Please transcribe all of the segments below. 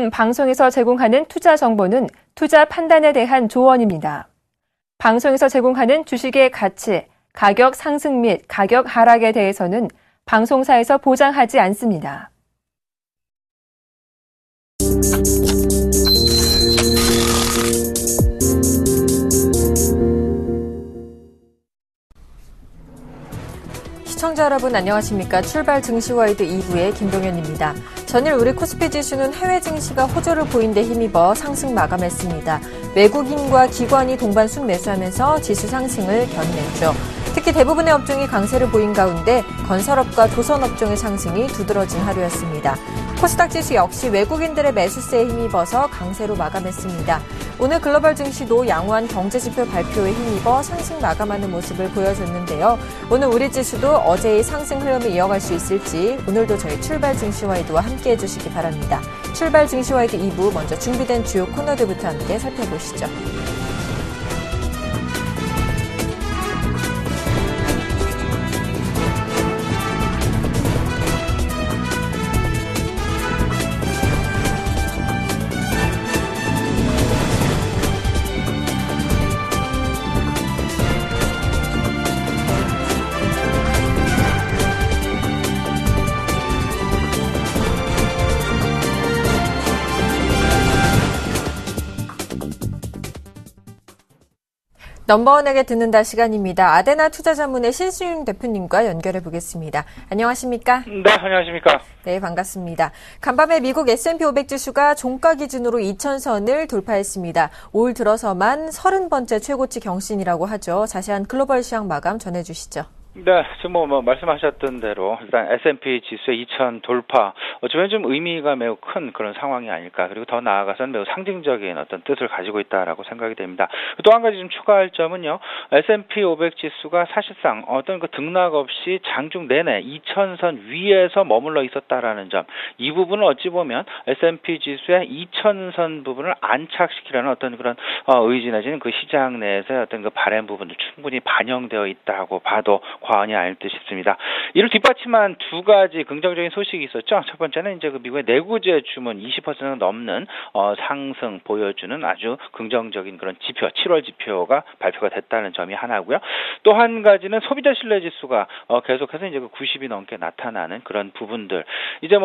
지금 방송에서 제공하는 투자 정보는 투자 판단에 대한 조언입니다. 방송에서 제공하는 주식의 가치, 가격 상승 및 가격 하락에 대해서는 방송사에서 보장하지 않습니다. 시청자 여러분 안녕하십니까? 출발 증시와이드 2부의 김동현입니다. 전일 우리 코스피 지수는 해외 증시가 호조를 보인 데 힘입어 상승 마감했습니다. 외국인과 기관이 동반 순매수하면서 지수 상승을 견인했죠. 특히 대부분의 업종이 강세를 보인 가운데 건설업과 조선업종의 상승이 두드러진 하루였습니다. 코스닥 지수 역시 외국인들의 매수세에 힘입어서 강세로 마감했습니다. 오늘 글로벌 증시도 양호한 경제지표 발표에 힘입어 상승 마감하는 모습을 보여줬는데요. 오늘 우리 지수도 어제의 상승 흐름을 이어갈 수 있을지 오늘도 저희 출발 증시와이드와 함께해 주시기 바랍니다. 출발 증시와이드 2부 먼저 준비된 주요 코너들부터 함께 살펴보시죠. 넘버원에게 듣는다 시간입니다. 아데나 투자자문의 신수윤 대표님과 연결해 보겠습니다. 안녕하십니까? 네, 안녕하십니까? 네, 반갑습니다. 간밤에 미국 S&P 500 지수가 종가 기준으로 2,000선을 돌파했습니다. 올 들어서만 30번째 최고치 경신이라고 하죠. 자세한 글로벌 시황 마감 전해주시죠. 네, 지금 말씀하셨던 대로 일단 S&P 지수의 2,000 돌파, 어쩌면 좀 의미가 매우 큰 그런 상황이 아닐까. 그리고 더 나아가서는 매우 상징적인 어떤 뜻을 가지고 있다라고 생각이 됩니다. 또 한 가지 좀 추가할 점은요, S&P 500 지수가 사실상 어떤 그 등락 없이 장중 내내 2,000선 위에서 머물러 있었다라는 점, 이 부분을 어찌 보면 S&P 지수의 2,000선 부분을 안착시키려는 어떤 그런 의지 내지는 그 시장 내에서의 어떤 그 바람 부분도 충분히 반영되어 있다고 봐도 과언이 아닐 듯 싶습니다. 이를 뒷받침한 두 가지 긍정적인 소식이 있었죠. 첫 번째는 이제 그 미국의 내구재 주문 20% 넘는 상승 보여주는 아주 긍정적인 그런 지표, 7월 지표가 발표가 됐다는 점이 하나고요. 또 한 가지는 소비자 신뢰 지수가 계속해서 이제 그 90이 넘게 나타나는 그런 부분들. 이제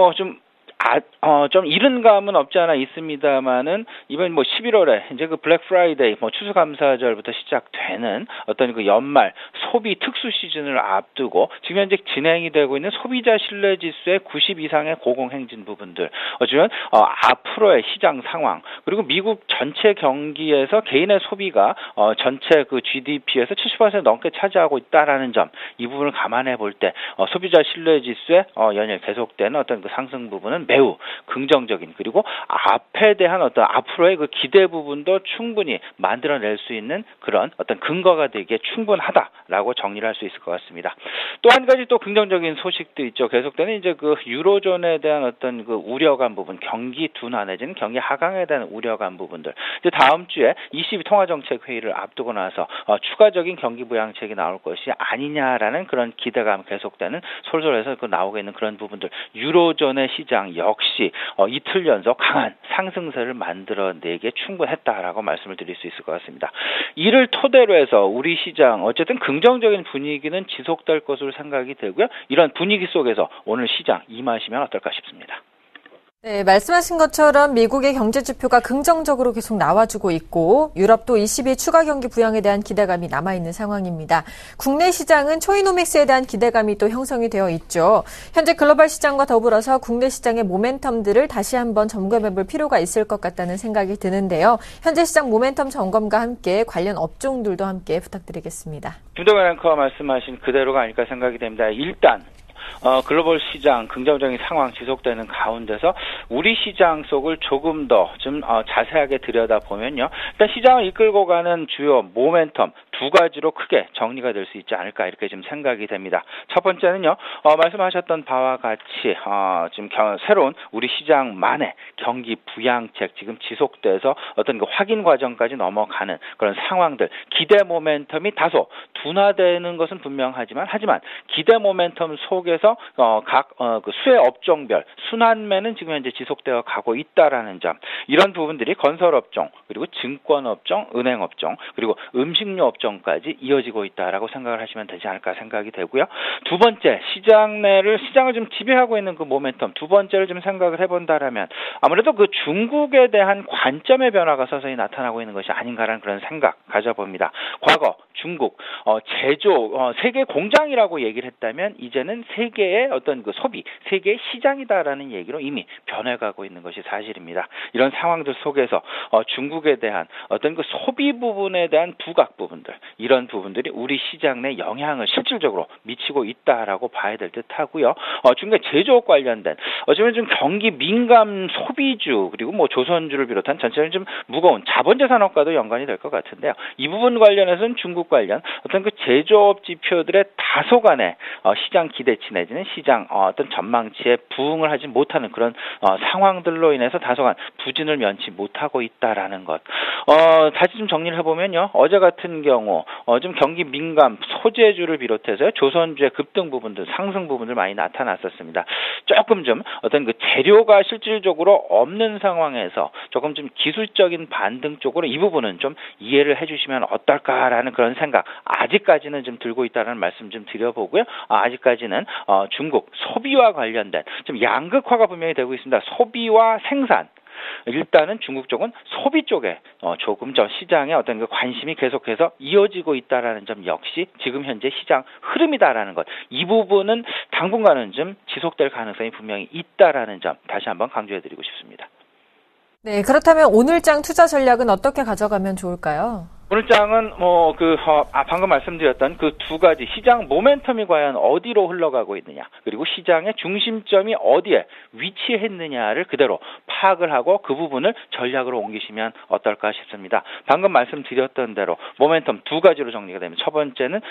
좀 이른 감은 없지 않아 있습니다만은 이번 11월에 이제 그 블랙 프라이데이 추수감사절부터 시작되는 어떤 그 연말 소비 특수 시즌을 앞두고 지금 현재 진행이 되고 있는 소비자 신뢰 지수의 90 이상의 고공행진 부분들, 어쩌면 앞으로의 시장 상황, 그리고 미국 전체 경기에서 개인의 소비가 전체 그 GDP에서 70% 넘게 차지하고 있다라는 점, 이 부분을 감안해 볼 때 소비자 신뢰 지수의 연일 계속되는 어떤 그 상승 부분은 매우 긍정적인, 그리고 앞에 대한 어떤 앞으로의 그 기대 부분도 충분히 만들어낼 수 있는 그런 어떤 근거가 되기에 충분하다라고 정리를 할 수 있을 것 같습니다. 또 한 가지 또 긍정적인 소식도 있죠. 계속되는 이제 그 유로존에 대한 어떤 그 우려감 부분, 경기 둔화 내지는 경기 하강에 대한 우려감 부분들. 이제 다음 주에 22 통화정책 회의를 앞두고 나서 추가적인 경기 부양책이 나올 것이 아니냐라는 그런 기대감 계속되는 솔솔해서 나오고 있는 그런 부분들. 유로존의 시장 역시 이틀 연속 강한 상승세를 만들어내기에 충분했다라고 말씀을 드릴 수 있을 것 같습니다. 이를 토대로 해서 우리 시장 어쨌든 긍정적인 분위기는 지속될 것으로 생각이 되고요. 이런 분위기 속에서 오늘 시장 임하시면 어떨까 싶습니다. 네, 말씀하신 것처럼 미국의 경제 지표가 긍정적으로 계속 나와주고 있고 유럽도 22 추가 경기 부양에 대한 기대감이 남아있는 상황입니다. 국내 시장은 초이노믹스에 대한 기대감이 또 형성이 되어 있죠. 현재 글로벌 시장과 더불어서 국내 시장의 모멘텀들을 다시 한번 점검해볼 필요가 있을 것 같다는 생각이 드는데요. 현재 시장 모멘텀 점검과 함께 관련 업종들도 함께 부탁드리겠습니다. 김동현 앵커가 말씀하신 그대로가 아닐까 생각이 됩니다. 일단 글로벌 시장 긍정적인 상황 지속되는 가운데서 우리 시장 속을 조금 더 좀 자세하게 들여다보면요. 일단 시장을 이끌고 가는 주요 모멘텀 두 가지로 크게 정리가 될 수 있지 않을까 이렇게 좀 생각이 됩니다. 첫 번째는요, 말씀하셨던 바와 같이 지금 새로운 우리 시장만의 경기 부양책 지금 지속돼서 어떤 그 확인 과정까지 넘어가는 그런 상황들, 기대 모멘텀이 다소 둔화되는 것은 분명하지만 기대 모멘텀 속에서 그 수혜 업종별 순환매는 지금 현재 지속되어 가고 있다라는 점, 이런 부분들이 건설업종 그리고 증권업종, 은행업종 그리고 음식료 업종까지 이어지고 있다라고 생각을 하시면 되지 않을까 생각이 되고요. 두 번째, 시장을 좀 지배하고 있는 그 모멘텀, 두 번째를 좀 생각을 해본다라면 아무래도 그 중국에 대한 관점의 변화가 서서히 나타나고 있는 것이 아닌가라는 그런 생각 가져봅니다. 과거 중국 제조 세계 공장이라고 얘기를 했다면 이제는 세계의 어떤 그 소비, 세계의 시장이다라는 얘기로 이미 변해가고 있는 것이 사실입니다. 이런 상황들 속에서 중국에 대한 어떤 그 소비 부분에 대한 부각 부분들, 이런 부분들이 우리 시장 내 영향을 실질적으로 미치고 있다라고 봐야 될 듯하고요. 중국의 제조업 관련된 어쩌면 좀 경기 민감 소비주 그리고 뭐 조선주를 비롯한 전체적인 좀 무거운 자본재 산업과도 연관이 될 것 같은데요. 이 부분 관련해서는 중국 관련 어떤 그 제조업 지표들의 다소간의 시장 기대치 내지는 시장 어떤 전망치에 부응을 하지 못하는 그런 상황들로 인해서 다소간 부진을 면치 못하고 있다라는 것. 다시 좀 정리를 해보면요. 어제 같은 경우 좀 경기 민감 소재주를 비롯해서 조선주의 급등 부분들, 상승 부분들 많이 나타났었습니다. 조금 좀 어떤 그 재료가 실질적으로 없는 상황에서 조금 좀 기술적인 반등 쪽으로 이 부분은 좀 이해를 해주시면 어떨까라는 그런 생각 아직까지는 좀 들고 있다는 말씀 좀 드려보고요. 아직까지는 중국 소비와 관련된 좀 양극화가 분명히 되고 있습니다. 소비와 생산. 일단은 중국 쪽은 소비 쪽에 조금 더 시장의 어떤 그 관심이 계속해서 이어지고 있다라는 점 역시 지금 현재 시장 흐름이다라는 것. 이 부분은 당분간은 좀 지속될 가능성이 분명히 있다라는 점 다시 한번 강조해드리고 싶습니다. 네, 그렇다면 오늘장 투자 전략은 어떻게 가져가면 좋을까요? 오늘 장은 방금 말씀드렸던 그 두 가지 시장 모멘텀이 과연 어디로 흘러가고 있느냐, 그리고 시장의 중심점이 어디에 위치했느냐를 그대로 파악을 하고 그 부분을 전략으로 옮기시면 어떨까 싶습니다. 방금 말씀드렸던 대로 모멘텀 두 가지로 정리가 됩니다. 첫 번째는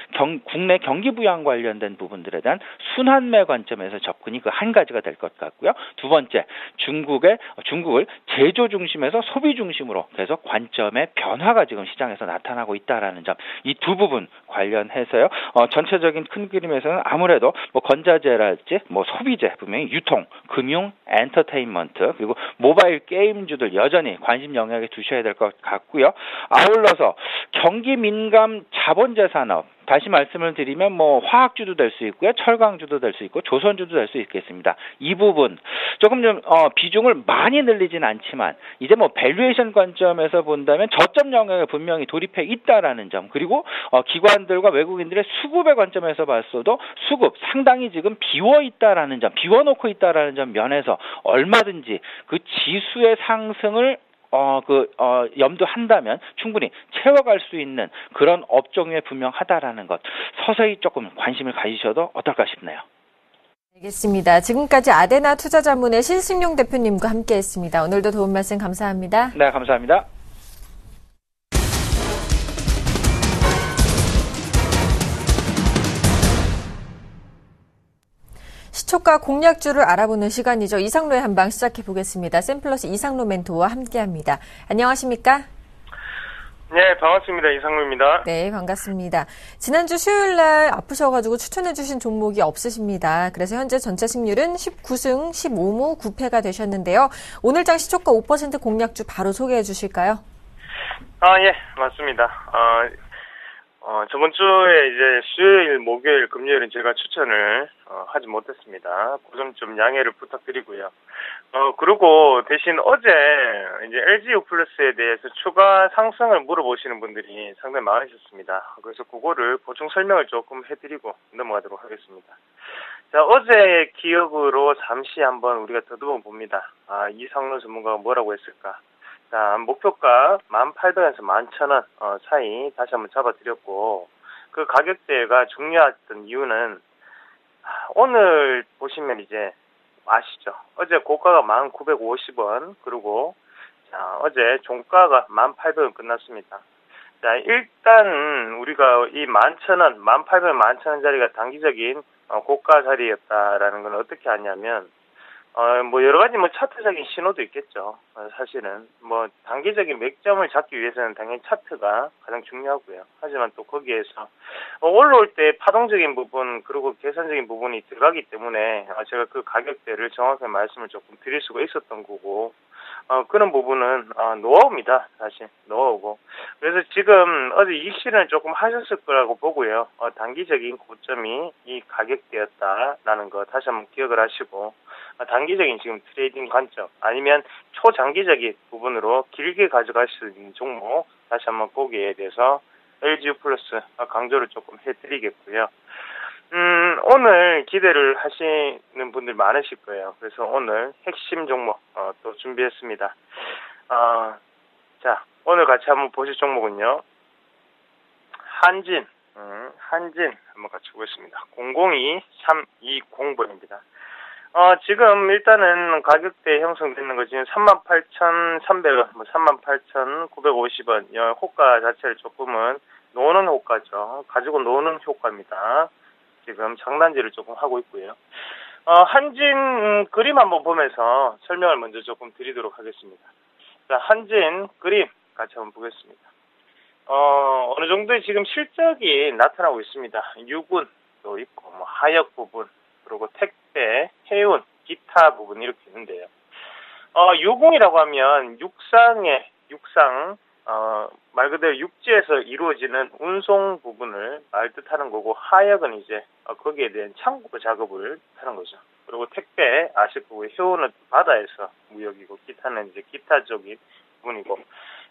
국내 경기 부양 관련된 부분들에 대한 순환매 관점에서 접근이 그 한 가지가 될 것 같고요. 두 번째, 중국을 제조 중심에서 소비 중심으로 계속 관점의 변화가 지금 시장에서 나타나고 있다라는 점, 이 두 부분 관련해서요. 전체적인 큰 그림에서는 아무래도 뭐 건자재랄지 뭐 소비재, 분명히 유통, 금융, 엔터테인먼트 그리고 모바일 게임주들 여전히 관심 영역에 두셔야 될 것 같고요. 아울러서 경기 민감 자본재 산업, 다시 말씀을 드리면 뭐 화학주도 될 수 있고요, 철강주도 될 수 있고 조선주도 될 수 있겠습니다. 이 부분 조금 좀 비중을 많이 늘리진 않지만 이제 뭐 밸류에이션 관점에서 본다면 저점 영역에 분명히 돌입해 있다라는 점, 그리고 기관들과 외국인들의 수급의 관점에서 봤어도 수급 상당히 지금 비워놓고 있다라는 점 면에서 얼마든지 그 지수의 상승을 염두한다면 충분히 채워갈 수 있는 그런 업종에 분명하다라는 것, 서서히 조금 관심을 가지셔도 어떨까 싶네요. 알겠습니다. 지금까지 아데나 투자자문의 신승용 대표님과 함께했습니다. 오늘도 도움 말씀 감사합니다. 네, 감사합니다. 시초가 공략주를 알아보는 시간이죠. 이상로의 한방 시작해 보겠습니다. 샘플러스 이상로 멘토와 함께합니다. 안녕하십니까? 네, 반갑습니다. 이상로입니다. 네, 반갑습니다. 지난주 수요일 날 아프셔가지고 추천해 주신 종목이 없으십니다. 그래서 현재 전체 승률은 19승 15무 9패가 되셨는데요. 오늘장 시초가 5% 공략주 바로 소개해 주실까요? 예, 맞습니다. 저번 주에 이제 수요일, 목요일, 금요일은 제가 추천을 하지 못했습니다. 그 점 좀 양해를 부탁드리고요. 그리고 대신 어제 이제 LGU 플러스에 대해서 추가 상승을 물어보시는 분들이 상당히 많으셨습니다. 그래서 그거를 보충 설명을 조금 해드리고 넘어가도록 하겠습니다. 자, 어제의 기억으로 잠시 한번 우리가 더듬어 봅니다. 이상로 전문가가 뭐라고 했을까? 자, 목표가 18,000원에서 11,000원 사이 다시 한번 잡아드렸고, 그 가격대가 중요했던 이유는 오늘 보시면 이제 아시죠? 어제 고가가 1,950원, 그리고 자, 어제 종가가 18,000원 끝났습니다. 자, 일단 우리가 이 11,000원, 18,000원, 11,000원짜리가 단기적인 고가 자리였다라는 건 어떻게 하냐면 뭐 여러 가지 뭐 차트적인 신호도 있겠죠. 사실은 뭐 단기적인 맥점을 잡기 위해서는 당연히 차트가 가장 중요하고요. 하지만 또 거기에서 올라올 때 파동적인 부분 그리고 계산적인 부분이 들어가기 때문에 제가 그 가격대를 정확하게 말씀을 조금 드릴 수가 있었던 거고 그런 부분은 노하우입니다. 사실 노하우고. 그래서 지금 어제 이익 실현을 조금 하셨을 거라고 보고요. 단기적인 고점이 이 가격대였다라는 거 다시 한번 기억을 하시고 단기적인 지금 트레이딩 관점 아니면 초장기적인 부분으로 길게 가져갈 수 있는 종목 다시 한번 보기에 대해서 LGU 플러스 강조를 조금 해드리겠고요. 오늘 기대를 하시는 분들 많으실 거예요. 그래서 오늘 핵심 종목 또 준비했습니다. 자, 오늘 같이 한번 보실 종목은요. 한진 한번 같이 보겠습니다. 002320번입니다. 지금 일단은 가격대 형성되는 거 지금 38,300원, 38,950원. 호가 자체를 조금은 노는 호가죠. 가지고 노는 효과입니다. 지금 장단지를 조금 하고 있고요. 한진 그림 한번 보면서 설명을 먼저 조금 드리도록 하겠습니다. 자, 한진 그림 같이 한번 보겠습니다. 어느 정도의 지금 실적이 나타나고 있습니다. 유군도 있고, 뭐 하역 부분, 그리고 택배, 해운, 기타 부분 이렇게 있는데요. 유공이라고 하면 육상, 말 그대로 육지에서 이루어지는 운송 부분을 말 뜻하는 거고, 하역은 이제 거기에 대한 창고 작업을 하는 거죠. 그리고 택배 아실 거고, 해운은 바다에서 무역이고, 기타는 이제 기타적인 부분이고.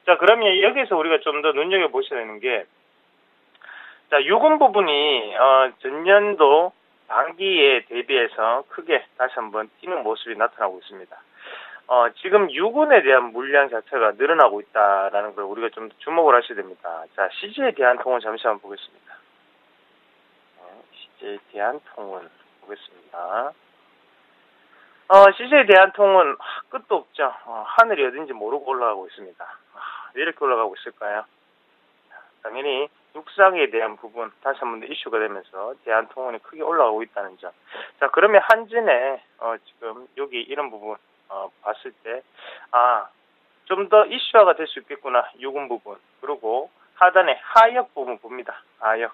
자, 그러면 여기서 우리가 좀 더 눈여겨보셔야 되는 게, 자, 유군 부분이 전년도 반기에 대비해서 크게 다시 한번 뛰는 모습이 나타나고 있습니다. 지금 유군에 대한 물량 자체가 늘어나고 있다라는 걸 우리가 좀 주목을 하셔야 됩니다. 자, CJ 대한통운 잠시 한번 보겠습니다. CJ 대한통운 보겠습니다. CJ 대한통운 끝도 없죠. 하늘이 어딘지 모르고 올라가고 있습니다. 왜 이렇게 올라가고 있을까요? 당연히 육상에 대한 부분 다시 한번 더 이슈가 되면서 대한통운이 크게 올라가고 있다는 점. 자, 그러면 한진에 지금 여기 이런 부분 봤을 때 좀 더 이슈화가 될 수 있겠구나. 유군 부분. 그리고 하단에 하역 부분 봅니다. 하역.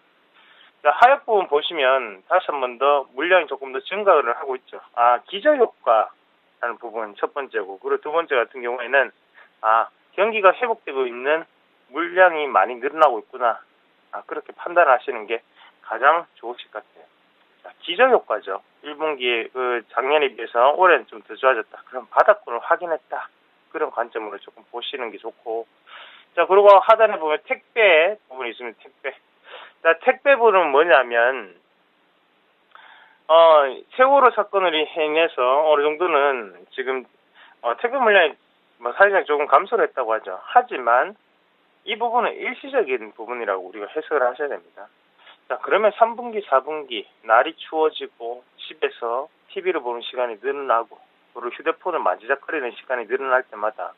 자, 하역 부분 보시면 다시 한번 더 물량이 조금 더 증가를 하고 있죠. 기저효과라는 부분 첫 번째고, 그리고 두 번째 같은 경우에는 경기가 회복되고 있는 물량이 많이 늘어나고 있구나. 그렇게 판단하시는 게 가장 좋으실 것 같아요. 자, 기저효과죠. 1분기에 작년에 비해서 올해는 좀 더 좋아졌다. 그럼 바닥권을 확인했다. 그런 관점으로 조금 보시는 게 좋고. 자, 그리고 하단에 보면 택배 부분이 있습니다. 택배. 자, 택배 부분은 뭐냐면, 세월호 사건으로 인해서 어느 정도는 지금, 택배 물량이 사실상 조금 감소를 했다고 하죠. 하지만, 이 부분은 일시적인 부분이라고 우리가 해석을 하셔야 됩니다. 자, 그러면 3분기, 4분기, 날이 추워지고, 집에서 TV를 보는 시간이 늘어나고, 그리고 휴대폰을 만지작거리는 시간이 늘어날 때마다,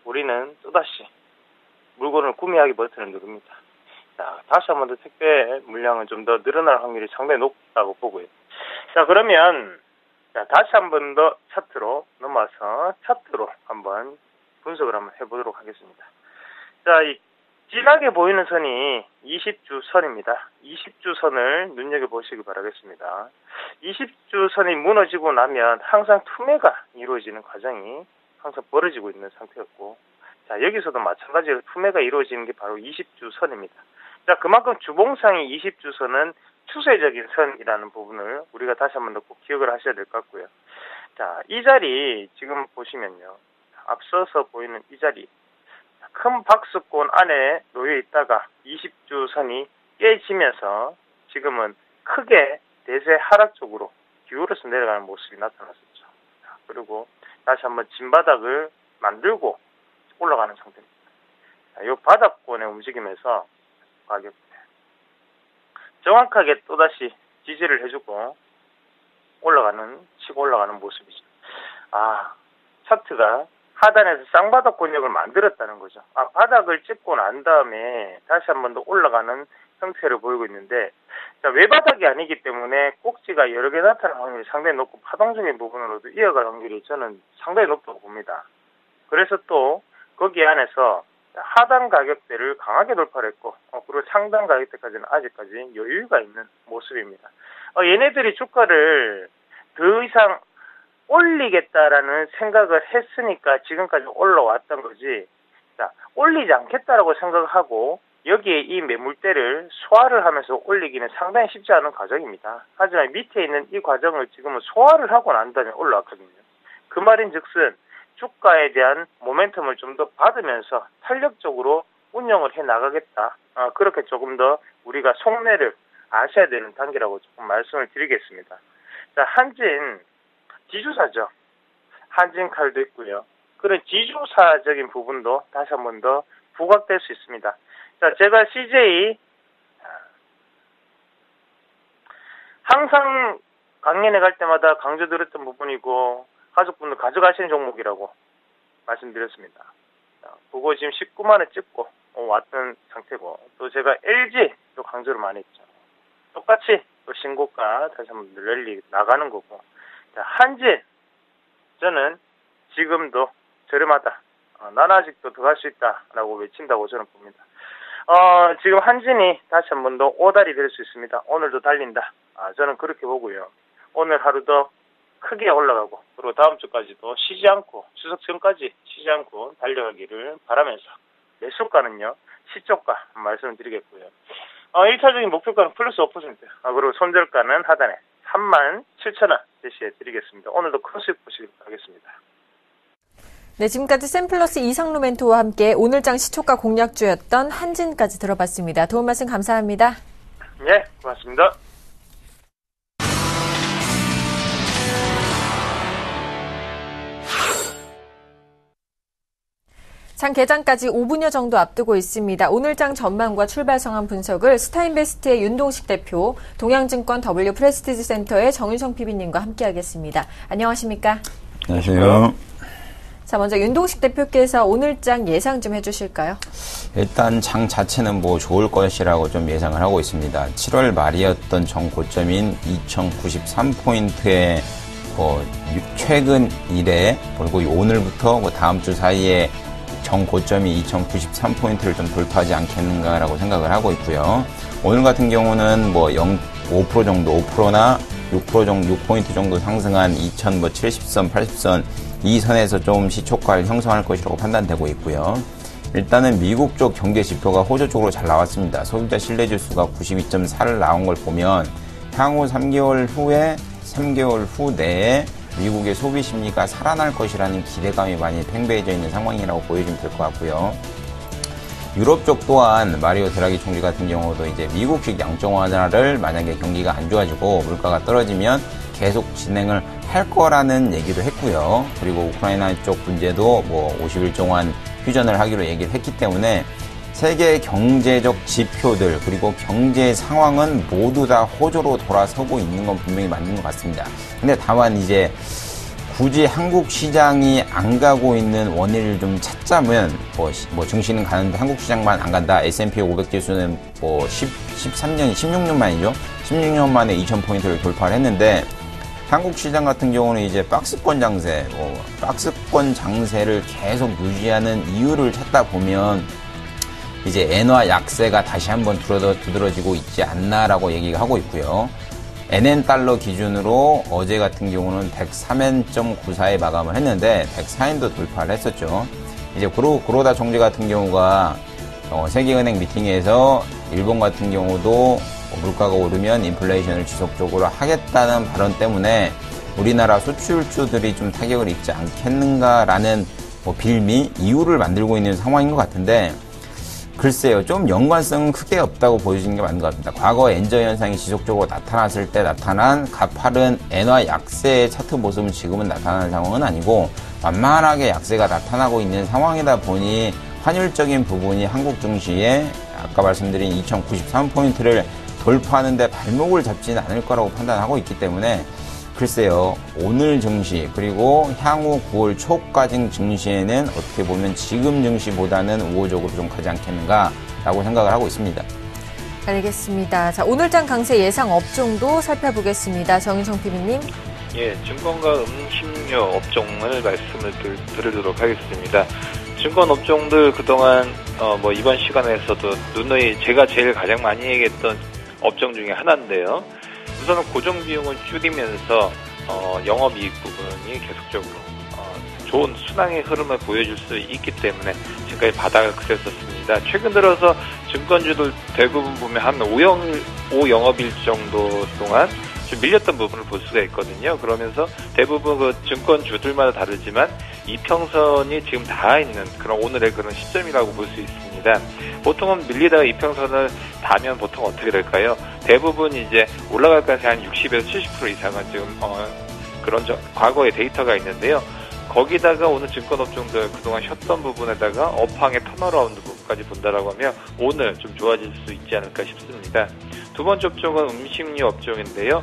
우리는 또다시 물건을 구매하기 버튼을 누릅니다. 자, 다시 한번 더 택배 물량은 좀 더 늘어날 확률이 상당히 높다고 보고요. 자, 그러면, 다시 한번 더 차트로 넘어와서 차트로 한번 분석을 한번 해보도록 하겠습니다. 자, 이 진하게 보이는 선이 20주 선입니다. 20주 선을 눈여겨보시기 바라겠습니다. 20주 선이 무너지고 나면 항상 투매가 이루어지는 과정이 항상 벌어지고 있는 상태였고, 자, 여기서도 마찬가지로 투매가 이루어지는 게 바로 20주 선입니다. 자, 그만큼 주봉상의 20주 선은 추세적인 선이라는 부분을 우리가 다시 한번 더 꼭 기억을 하셔야 될 것 같고요. 자, 이 자리 지금 보시면요. 앞서서 보이는 이 자리. 큰 박스권 안에 놓여 있다가 20주 선이 깨지면서 지금은 크게 대세 하락 쪽으로 기울어서 내려가는 모습이 나타났었죠. 그리고 다시 한번 진바닥을 만들고 올라가는 상태입니다. 이 바닥권의 움직임에서 가격대 정확하게 또다시 지지를 해주고 치고 올라가는 모습이죠. 차트가 하단에서 쌍바닥 권역을 만들었다는 거죠. 바닥을 찍고 난 다음에 다시 한 번 더 올라가는 형태를 보이고 있는데, 자, 외바닥이 아니기 때문에 꼭지가 여러 개 나타날 확률이 상당히 높고 파동적인 부분으로도 이어갈 확률이 저는 상당히 높다고 봅니다. 그래서 또 거기 안에서 하단 가격대를 강하게 돌파를 했고, 그리고 상단 가격대까지는 아직까지 여유가 있는 모습입니다. 얘네들이 주가를 더 이상 올리겠다라는 생각을 했으니까 지금까지 올라왔던 거지, 자, 올리지 않겠다라고 생각을 하고 여기에 이 매물대를 소화를 하면서 올리기는 상당히 쉽지 않은 과정입니다. 하지만 밑에 있는 이 과정을 지금은 소화를 하고 난 다음에 올라왔거든요. 그 말인즉슨 주가에 대한 모멘텀을 좀 더 받으면서 탄력적으로 운영을 해 나가겠다. 그렇게 조금 더 우리가 속내를 아셔야 되는 단계라고 조금 말씀을 드리겠습니다. 자, 한진 지주사죠. 한진칼도 있고요. 그런 지주사적인 부분도 다시 한 번 더 부각될 수 있습니다. 자, 제가 CJ 항상 강연에 갈 때마다 강조드렸던 부분이고 가족분들 가져가시는 종목이라고 말씀드렸습니다. 자, 그거 지금 19만원 찍고 왔던 상태고, 또 제가 LG도 강조를 많이 했죠. 똑같이 또 신고가 다시 한번 랠리 나가는 거고, 자, 한진 저는 지금도 저렴하다. 난 아직도 더 갈 수 있다라고 외친다고 저는 봅니다. 지금 한진이 다시 한 번 더 오달이 될 수 있습니다. 오늘도 달린다. 저는 그렇게 보고요. 오늘 하루도 크게 올라가고, 그리고 다음 주까지도 쉬지 않고, 추석 전까지 쉬지 않고 달려가기를 바라면서, 매수가는요, 시초가 말씀을 드리겠고요. 1차적인 목표가는 플러스 5%, 그리고 손절가는 하단에 37,000원 제시해 드리겠습니다. 오늘도 큰 수익 보시길 바라겠습니다. 네, 지금까지 샘플러스 이상로 멘토와 함께 오늘장 시초가 공략주였던 한진까지 들어봤습니다. 도움 말씀 감사합니다. 네, 고맙습니다. 장 개장까지 5분여 정도 앞두고 있습니다. 오늘장 전망과 출발 상황 분석을 스타인베스트의 윤동식 대표, 동양증권 W 프레스티지 센터의 정윤성 PB님과 함께하겠습니다. 안녕하십니까? 안녕하세요. 자, 먼저 윤동식 대표께서 오늘장 예상 좀 해주실까요? 일단 장 자체는 뭐 좋을 것이라고 좀 예상을 하고 있습니다. 7월 말이었던 정고점인 2093포인트의 최근 이래, 그리고 오늘부터 다음 주 사이에 정고점이 2093포인트를 좀 돌파하지 않겠는가라고 생각을 하고 있고요. 오늘 같은 경우는 5% 정도, 5%나 6% 정도, 6포인트 정도 상승한 2070선, 80선 이 선에서 좀 시초가를 형성할 것이라고 판단되고 있고요. 일단은 미국 쪽 경제 지표가 호조적으로 잘 나왔습니다. 소비자 신뢰지수가 92.4를 나온 걸 보면 향후 3개월 후 내에 미국의 소비 심리가 살아날 것이라는 기대감이 많이 팽배해져 있는 상황이라고 보여주면 될 것 같고요. 유럽 쪽 또한 마리오 드라기 총리 같은 경우도 이제 미국식 양적 완화를 만약에 경기가 안 좋아지고 물가가 떨어지면 계속 진행을 할 거라는 얘기도 했고요. 그리고 우크라이나 쪽 문제도 50일 동안 휴전을 하기로 얘기를 했기 때문에 세계 경제적 지표들 그리고 경제 상황은 모두 다 호조로 돌아서고 있는 건 분명히 맞는 것 같습니다. 근데 다만 이제 굳이 한국 시장이 안 가고 있는 원인을 좀 찾자면 증시는 가는데 한국 시장만 안 간다. S&P 500 지수는 16년 만이죠. 16년 만에 2000포인트를 돌파를 했는데 한국 시장 같은 경우는 이제 박스권 장세를 계속 유지하는 이유를 찾다 보면 이제 엔화 약세가 다시 한번 두드러지고 있지 않나라고 얘기가 하고 있고요. NN 달러 기준으로 어제 같은 경우는 103엔.94에 마감을 했는데 104엔도 돌파를 했었죠. 이제 구로다 총재 같은 경우가 세계은행 미팅에서 일본 같은 경우도 물가가 오르면 인플레이션을 지속적으로 하겠다는 발언 때문에 우리나라 수출주들이 좀 타격을 입지 않겠는가라는 빌미, 이유를 만들고 있는 상황인 것 같은데 글쎄요, 좀 연관성은 크게 없다고 보여지는 게 맞는 것 같습니다. 과거 엔저 현상이 지속적으로 나타났을 때 나타난 가파른 엔화 약세의 차트 모습은 지금은 나타나는 상황은 아니고 완만하게 약세가 나타나고 있는 상황이다 보니 환율적인 부분이 한국 증시에 아까 말씀드린 2093포인트를 돌파하는데 발목을 잡지는 않을 거라고 판단하고 있기 때문에 글쎄요, 오늘 증시 그리고 향후 9월 초까지 증시에는 어떻게 보면 지금 증시보다는 우호적으로 좀 가지 않겠는가라고 생각을 하고 있습니다. 알겠습니다. 자, 오늘장 강세 예상 업종도 살펴보겠습니다. 정윤성 PD님. 예, 증권과 음식료 업종을 말씀을 드리도록 하겠습니다. 증권 업종들 그동안 이번 시간에서도 누누이 제가 제일 가장 많이 얘기했던 업종 중에 하나인데요. 우선은 고정 비용을 줄이면서 영업이익 부분이 계속적으로 좋은 순항의 흐름을 보여줄 수 있기 때문에 지금까지 바닥을 그렸었습니다. 최근 들어서 증권주들 대부분 보면 한 5영업일 정도 동안 좀 밀렸던 부분을 볼 수가 있거든요. 그러면서 대부분 그 증권주들마다 다르지만 이평선이 지금 닿아 있는 그런 오늘의 그런 시점이라고 볼 수 있습니다. 보통은 밀리다가 이평선을 닿으면 보통 어떻게 될까요? 대부분 이제 올라갈 가능성이 한 60에서 70% 이상은 지금 그런 과거의 데이터가 있는데요. 거기다가 오늘 증권업종들 그동안 쉬었던 부분에다가 업황의 턴어라운드 부분까지 본다라고 하면 오늘 좀 좋아질 수 있지 않을까 싶습니다. 두 번째 업종은 음식료 업종인데요.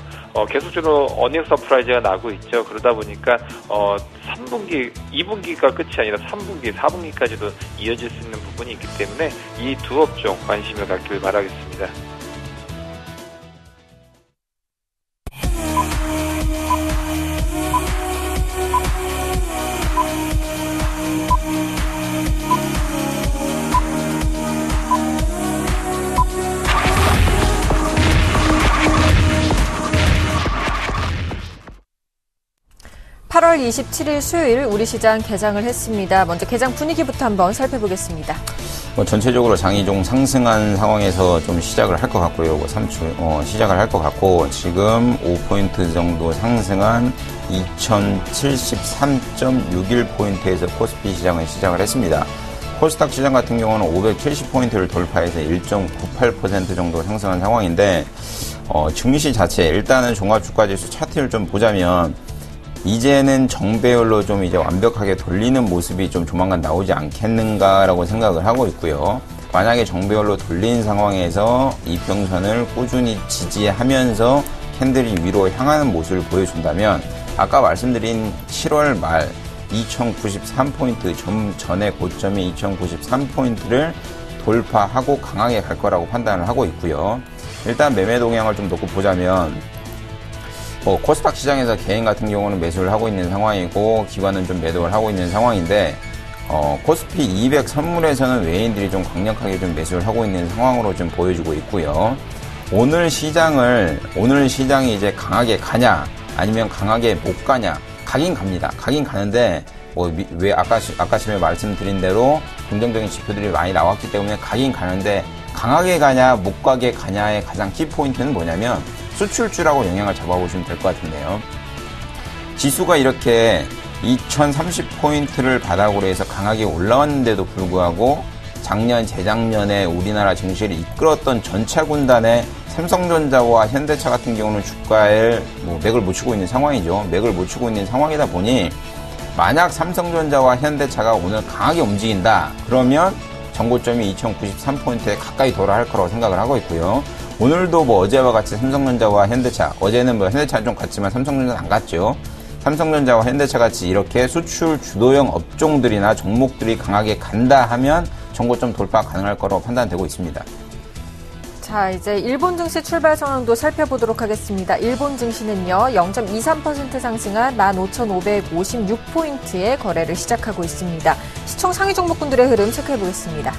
계속적으로 어닝 서프라이즈가 나고 있죠. 그러다 보니까 3분기, 2분기가 끝이 아니라 3분기, 4분기까지도 이어질 수 있는 부분이 있기 때문에 이 두 업종 관심을 갖길 바라겠습니다. (8월 27일) 수요일 우리 시장 개장을 했습니다. 먼저 개장 분위기부터 한번 살펴보겠습니다. 전체적으로 장이 좀 상승한 상황에서 좀 시작을 할 것 같고요. 시작을 할 것 같고, 지금 5포인트 정도 상승한 2073.61포인트에서 코스피 시장은 시작을 했습니다. 코스닥 시장 같은 경우는 570포인트를 돌파해서 1.98% 정도 상승한 상황인데, 증시 자체, 일단은 종합주가지수 차트를 좀 보자면, 이제는 정배열로 좀 이제 완벽하게 돌리는 모습이 좀 조만간 나오지 않겠는가라고 생각을 하고 있고요. 만약에 정배열로 돌린 상황에서 이평선을 꾸준히 지지하면서 캔들이 위로 향하는 모습을 보여준다면, 아까 말씀드린 7월 말 2093포인트 전의 고점이 2093포인트를 돌파하고 강하게 갈 거라고 판단을 하고 있고요. 일단 매매 동향을 좀 놓고 보자면, 코스닥 시장에서 개인 같은 경우는 매수를 하고 있는 상황이고, 기관은 좀 매도를 하고 있는 상황인데, 코스피 200 선물에서는 외인들이 좀 강력하게 좀 매수를 하고 있는 상황으로 좀 보여주고 있고요. 오늘 시장이 이제 강하게 가냐, 아니면 강하게 못 가냐, 가긴 갑니다. 가긴 가는데, 왜 아까 말씀드린 대로 긍정적인 지표들이 많이 나왔기 때문에 가긴 가는데, 강하게 가냐, 못 가게 가냐의 가장 키포인트는 뭐냐면, 수출주라고 영향을 잡아보시면 될 것 같은데요. 지수가 이렇게 2030포인트를 바닥으로 해서 강하게 올라왔는데도 불구하고 작년, 재작년에 우리나라 증시를 이끌었던 전차군단의 삼성전자와 현대차 같은 경우는 주가에 맥을 못 추고 있는 상황이죠. 맥을 못 추고 있는 상황이다 보니, 만약 삼성전자와 현대차가 오늘 강하게 움직인다, 그러면 전고점이 2093포인트에 가까이 돌아갈 거라고 생각을 하고 있고요. 오늘도 어제와 같이 삼성전자와 현대차, 어제는 현대차는 좀 갔지만 삼성전자는 안 갔죠. 삼성전자와 현대차 같이 이렇게 수출 주도형 업종들이나 종목들이 강하게 간다 하면 전고점 돌파 가능할 거라고 판단되고 있습니다. 자, 이제 일본 증시 출발 상황도 살펴보도록 하겠습니다. 일본 증시는요, 0.23% 상승한 15,556포인트의 거래를 시작하고 있습니다. 시총 상위 종목군들의 흐름 체크해보겠습니다.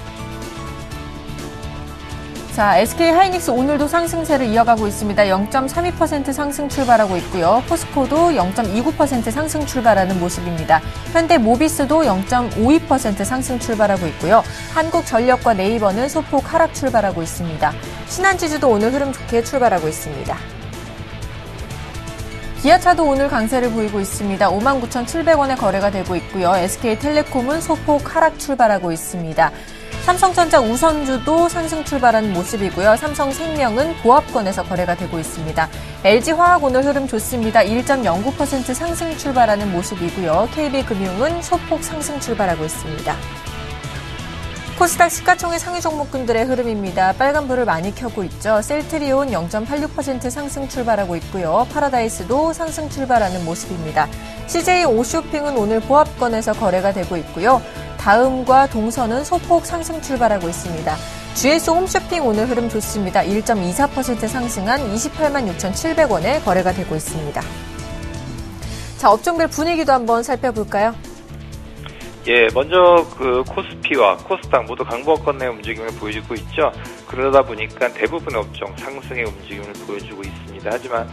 자, SK하이닉스 오늘도 상승세를 이어가고 있습니다. 0.32% 상승 출발하고 있고요. 포스코도 0.29% 상승 출발하는 모습입니다. 현대모비스도 0.52% 상승 출발하고 있고요. 한국전력과 네이버는 소폭 하락 출발하고 있습니다. 신한지주도 오늘 흐름 좋게 출발하고 있습니다. 기아차도 오늘 강세를 보이고 있습니다. 59,700원에 거래가 되고 있고요. SK텔레콤은 소폭 하락 출발하고 있습니다. 삼성전자 우선주도 상승 출발하는 모습이고요. 삼성생명은 보합권에서 거래가 되고 있습니다. LG화학 오늘 흐름 좋습니다. 1.09% 상승 출발하는 모습이고요. KB금융은 소폭 상승 출발하고 있습니다. 코스닥 시가총액 상위 종목군들의 흐름입니다. 빨간불을 많이 켜고 있죠. 셀트리온 0.86% 상승 출발하고 있고요. 파라다이스도 상승 출발하는 모습입니다. CJ 오쇼핑은 오늘 보합권에서 거래가 되고 있고요. 다음과 동선은 소폭 상승 출발하고 있습니다. GS 홈쇼핑 오늘 흐름 좋습니다. 1.24% 상승한 28만 6,700원에 거래가 되고 있습니다. 자, 업종별 분위기도 한번 살펴볼까요? 예, 먼저 코스피와 코스닥 모두 강보합권 내 움직임을 보여주고 있죠. 그러다 보니까 대부분의 업종 상승의 움직임을 보여주고 있습니다. 하지만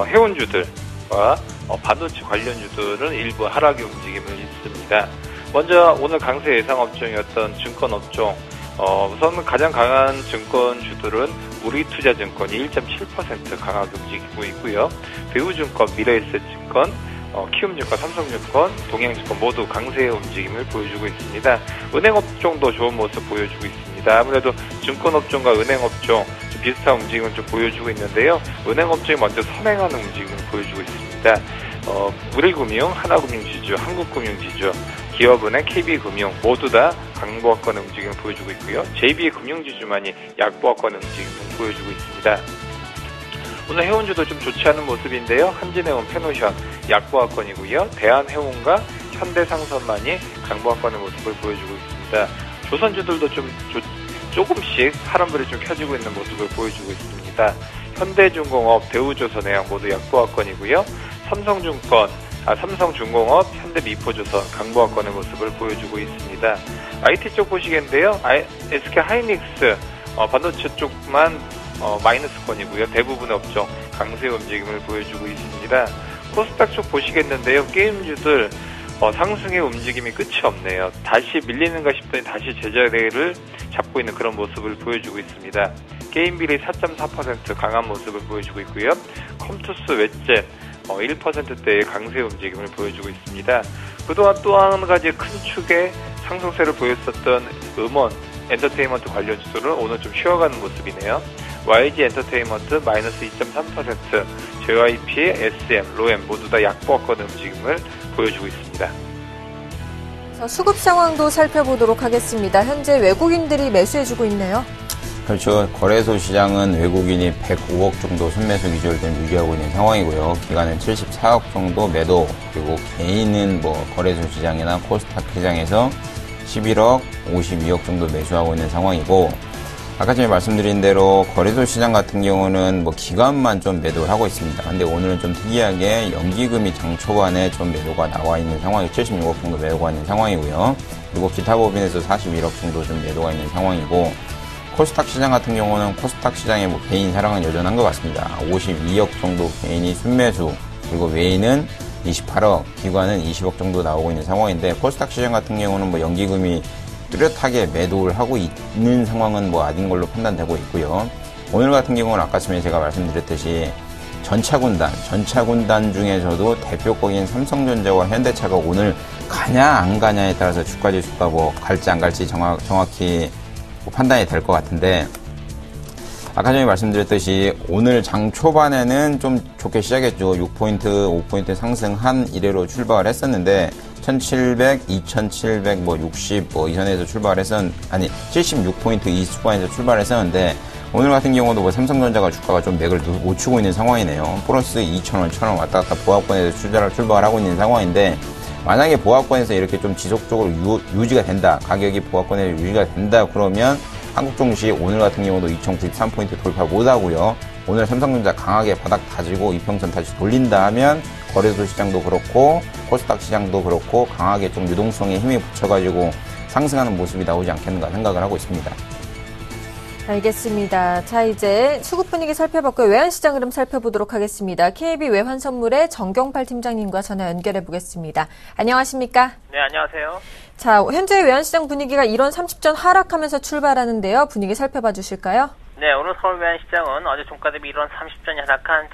해운주들과 반도체 관련주들은 일부 하락의 움직임을 있습니다. 먼저 오늘 강세 예상 업종이었던 증권 업종, 우선 가장 강한 증권주들은 우리투자증권이 1.7% 강하게 움직이고 있고요. 대우증권, 미래에셋증권, 키움증권, 삼성증권, 동양증권 모두 강세의 움직임을 보여주고 있습니다. 은행업종도 좋은 모습 보여주고 있습니다. 아무래도 증권업종과 은행업종 좀 비슷한 움직임을 좀 보여주고 있는데요. 은행업종이 먼저 선행하는 움직임을 보여주고 있습니다. 우리금융, 하나금융지주, 한국금융지주, 기업은행, KB금융 모두 다 강보합권의 움직임을 보여주고 있고요. JB금융지주만이 약보합권의 움직임을 보여주고 있습니다. 오늘 해운주도 좀 좋지 않은 모습인데요. 한진해운, 페노션 약보합권이고요. 대한해운과 현대상선만이 강보합권의 모습을 보여주고 있습니다. 조선주들도 조금씩 파란불이 좀 켜지고 있는 모습을 보여주고 있습니다. 현대중공업, 대우조선해양 모두 약보합권이고요. 삼성중공업, 현대미포조선 강보합권의 모습을 보여주고 있습니다. IT 쪽 보시겠는데요. SK하이닉스 반도체 쪽만 마이너스권이고요. 대부분의 업종 강세 움직임을 보여주고 있습니다. 코스닥 쪽 보시겠는데요. 게임주들 상승의 움직임이 끝이 없네요. 다시 밀리는가 싶더니 다시 제자리를 잡고 있는 그런 모습을 보여주고 있습니다. 게임 비리 4.4% 강한 모습을 보여주고 있고요. 컴투스, 웨젠 1%대의 강세 움직임을 보여주고 있습니다. 그동안 또 한 가지 큰 축의 상승세를 보였었던 음원, 엔터테인먼트 관련주들은 오늘 좀 쉬어가는 모습이네요. YG 엔터테인먼트 마이너스 2.3%, JYP, SM, 로엠 모두 다 약보합권 움직임을 보여주고 있습니다. 수급 상황도 살펴보도록 하겠습니다. 현재 외국인들이 매수해주고 있네요. 그렇죠. 거래소 시장은 외국인이 105억 정도 순매수 기조를 좀 유지하고 있는 상황이고요. 기관은 74억 정도 매도, 그리고 개인은 거래소 시장이나 코스닥 시장에서 11억, 52억 정도 매수하고 있는 상황이고, 아까 전에 말씀드린 대로 거래소 시장 같은 경우는 기관만 좀 매도를 하고 있습니다. 근데 오늘은 좀 특이하게 연기금이 장 초반에 좀 매도가 나와 있는 상황이 76억 정도 매도가 있는 상황이고요. 그리고 기타 법인에서 41억 정도 좀 매도가 있는 상황이고, 코스닥 시장 같은 경우는 코스닥 시장의 개인 사랑은 여전한 것 같습니다. 52억 정도 개인이 순매수, 그리고 외인은 28억, 기관은 20억 정도 나오고 있는 상황인데, 코스닥 시장 같은 경우는 연기금이 뚜렷하게 매도를 하고 있는 상황은 아닌 걸로 판단되고 있고요. 오늘 같은 경우는 아까 전에 제가 말씀드렸듯이 전차군단 중에서도 대표격인 삼성전자와 현대차가 오늘 가냐 안 가냐에 따라서 주가 지수가 갈지 안 갈지 정확히 판단이 될 것 같은데, 아까 전에 말씀드렸듯이 오늘 장 초반에는 좀 좋게 시작했죠. 6포인트, 5포인트 상승한 이래로 출발을 했었는데 1700, 2700, 60 이 선에서 76포인트 이 수반에서 출발했었는데, 오늘 같은 경우도 삼성전자가 주가가 좀 맥을 못 추고 있는 상황이네요. 플러스 2,000원, 1,000원 왔다 갔다 보합권에서 출발하고 있는 상황인데, 만약에 보합권에서 이렇게 좀 지속적으로 유지가 된다, 가격이 보합권에서 유지가 된다 그러면 한국종시 오늘 같은 경우도 2093포인트 돌파 못하고요. 오늘 삼성전자 강하게 바닥 다지고 이평선 다시 돌린다 하면 거래소 시장도 그렇고 코스닥 시장도 그렇고 강하게 좀 유동성에 힘이 붙여가지고 상승하는 모습이 나오지 않겠는가 생각을 하고 있습니다. 알겠습니다. 자, 이제 수급 분위기 살펴봤고요. 외환시장 흐름 살펴보도록 하겠습니다. KB 외환선물의 정경팔 팀장님과 전화 연결해 보겠습니다. 안녕하십니까? 네, 안녕하세요. 자, 현재 외환시장 분위기가 1원 30전 하락하면서 출발하는데요. 분위기 살펴봐 주실까요? 네, 오늘 서울 외환시장은 어제 종가 대비 1원 30전이 하락한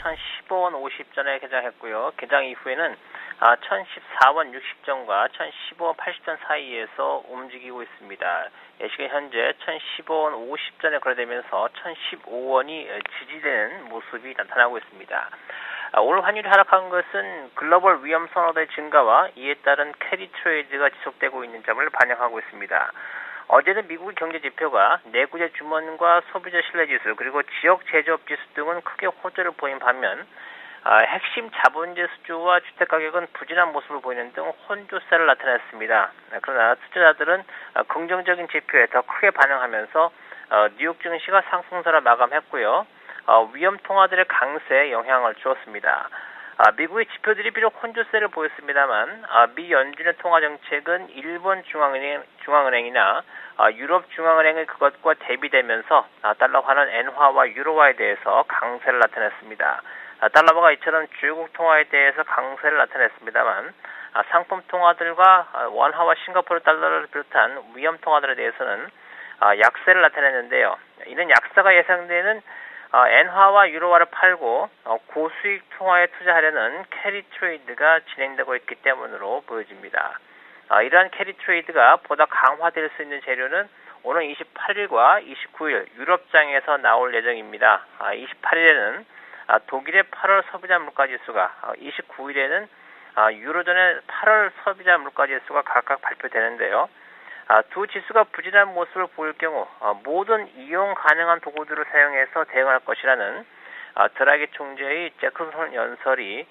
1015원 50전에 개장했고요. 개장 이후에는 1014원 60전과 1015원 80전 사이에서 움직이고 있습니다. 시간 현재 1015원 50전에 거래되면서 1015원이 지지되는 모습이 나타나고 있습니다. 오늘 환율이 하락한 것은 글로벌 위험 선호도의 증가와 이에 따른 캐리 트레이드가 지속되고 있는 점을 반영하고 있습니다. 어제는 미국의 경제 지표가 내구재 주문과 소비자 신뢰지수 그리고 지역 제조업 지수 등은 크게 호조를 보인 반면 핵심 자본재 수주와 주택가격은 부진한 모습을 보이는 등 혼조세를 나타냈습니다. 그러나 투자자들은 긍정적인 지표에 더 크게 반응하면서 뉴욕 증시가 상승세로 마감했고요. 위험 통화들의 강세에 영향을 주었습니다. 미국의 지표들이 비록 혼조세를 보였습니다만 미 연준의 통화 정책은 일본 중앙은행이나 유럽 중앙은행의 그것과 대비되면서 달러화는 엔화와 유로화에 대해서 강세를 나타냈습니다. 달러화가 이처럼 중국 통화에 대해서 강세를 나타냈습니다만 상품 통화들과 원화와 싱가포르 달러를 비롯한 위험 통화들에 대해서는 약세를 나타냈는데요. 이는 약세가 예상되는 엔화와 유로화를 팔고 고수익 통화에 투자하려는 캐리 트레이드가 진행되고 있기 때문으로 보여집니다. 이러한 캐리 트레이드가 보다 강화될 수 있는 재료는 오는 28일과 29일 유럽장에서 나올 예정입니다. 28일에는 독일의 8월 소비자 물가지수가, 29일에는 유로존의 8월 소비자 물가지수가 각각 발표되는데요. 두 지수가 부진한 모습을 보일 경우 모든 이용 가능한 도구들을 사용해서 대응할 것이라는 드라기 총재의 잭슨 연설이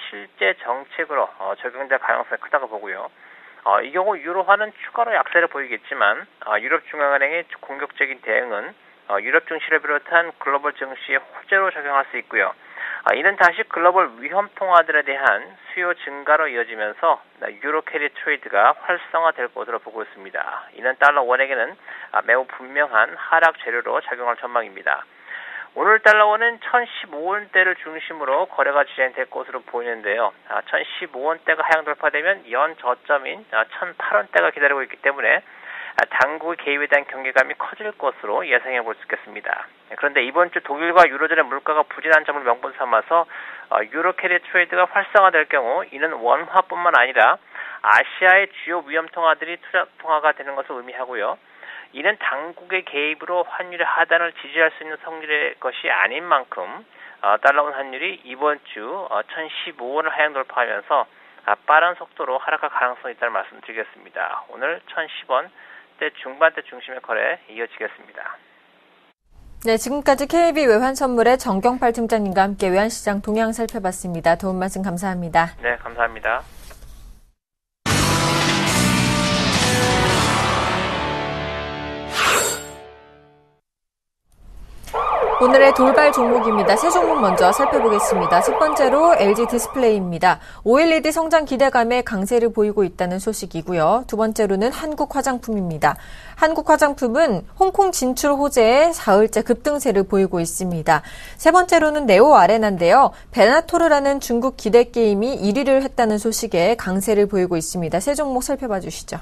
실제 정책으로 적용될 가능성이 크다고 보고요. 이 경우 유로화는 추가로 약세를 보이겠지만 유럽중앙은행의 공격적인 대응은 유럽 증시를 비롯한 글로벌 증시에 호재로 적용할 수 있고요. 이는 다시 글로벌 위험 통화들에 대한 수요 증가로 이어지면서 유로 캐리 트레이드가 활성화될 것으로 보고 있습니다. 이는 달러 원에게는 매우 분명한 하락 재료로 작용할 전망입니다. 오늘 달러원은 1015원대를 중심으로 거래가 진행될 것으로 보이는데요. 1015원대가 하향 돌파되면 연 저점인 1008원대가 기다리고 있기 때문에 당국의 개입에 대한 경계감이 커질 것으로 예상해 볼 수 있겠습니다. 그런데 이번 주 독일과 유로존의 물가가 부진한 점을 명분 삼아서 유로 캐리 트레이드가 활성화될 경우 이는 원화뿐만 아니라 아시아의 주요 위험 통화들이 투자 통화가 되는 것을 의미하고요. 이는 당국의 개입으로 환율의 하단을 지지할 수 있는 성질의 것이 아닌 만큼 달러원 환율이 이번 주 1015원을 하향 돌파하면서 빠른 속도로 하락할 가능성이 있다는 말씀 드리겠습니다. 오늘 1010원대 중반대 중심의 거래 이어지겠습니다. 네, 지금까지 KB 외환선물의 정경팔 팀장님과 함께 외환시장 동향 살펴봤습니다. 도움 말씀 감사합니다. 네, 감사합니다. 오늘의 돌발 종목입니다. 세 종목 먼저 살펴보겠습니다. 첫 번째로 LG 디스플레이입니다. OLED 성장 기대감에 강세를 보이고 있다는 소식이고요. 두 번째로는 한국화장품입니다. 한국화장품은 홍콩 진출 호재에 사흘째 급등세를 보이고 있습니다. 세 번째로는 네오 아레나인데요. 베나토르라는 중국 기대 게임이 1위를 했다는 소식에 강세를 보이고 있습니다. 세 종목 살펴봐 주시죠.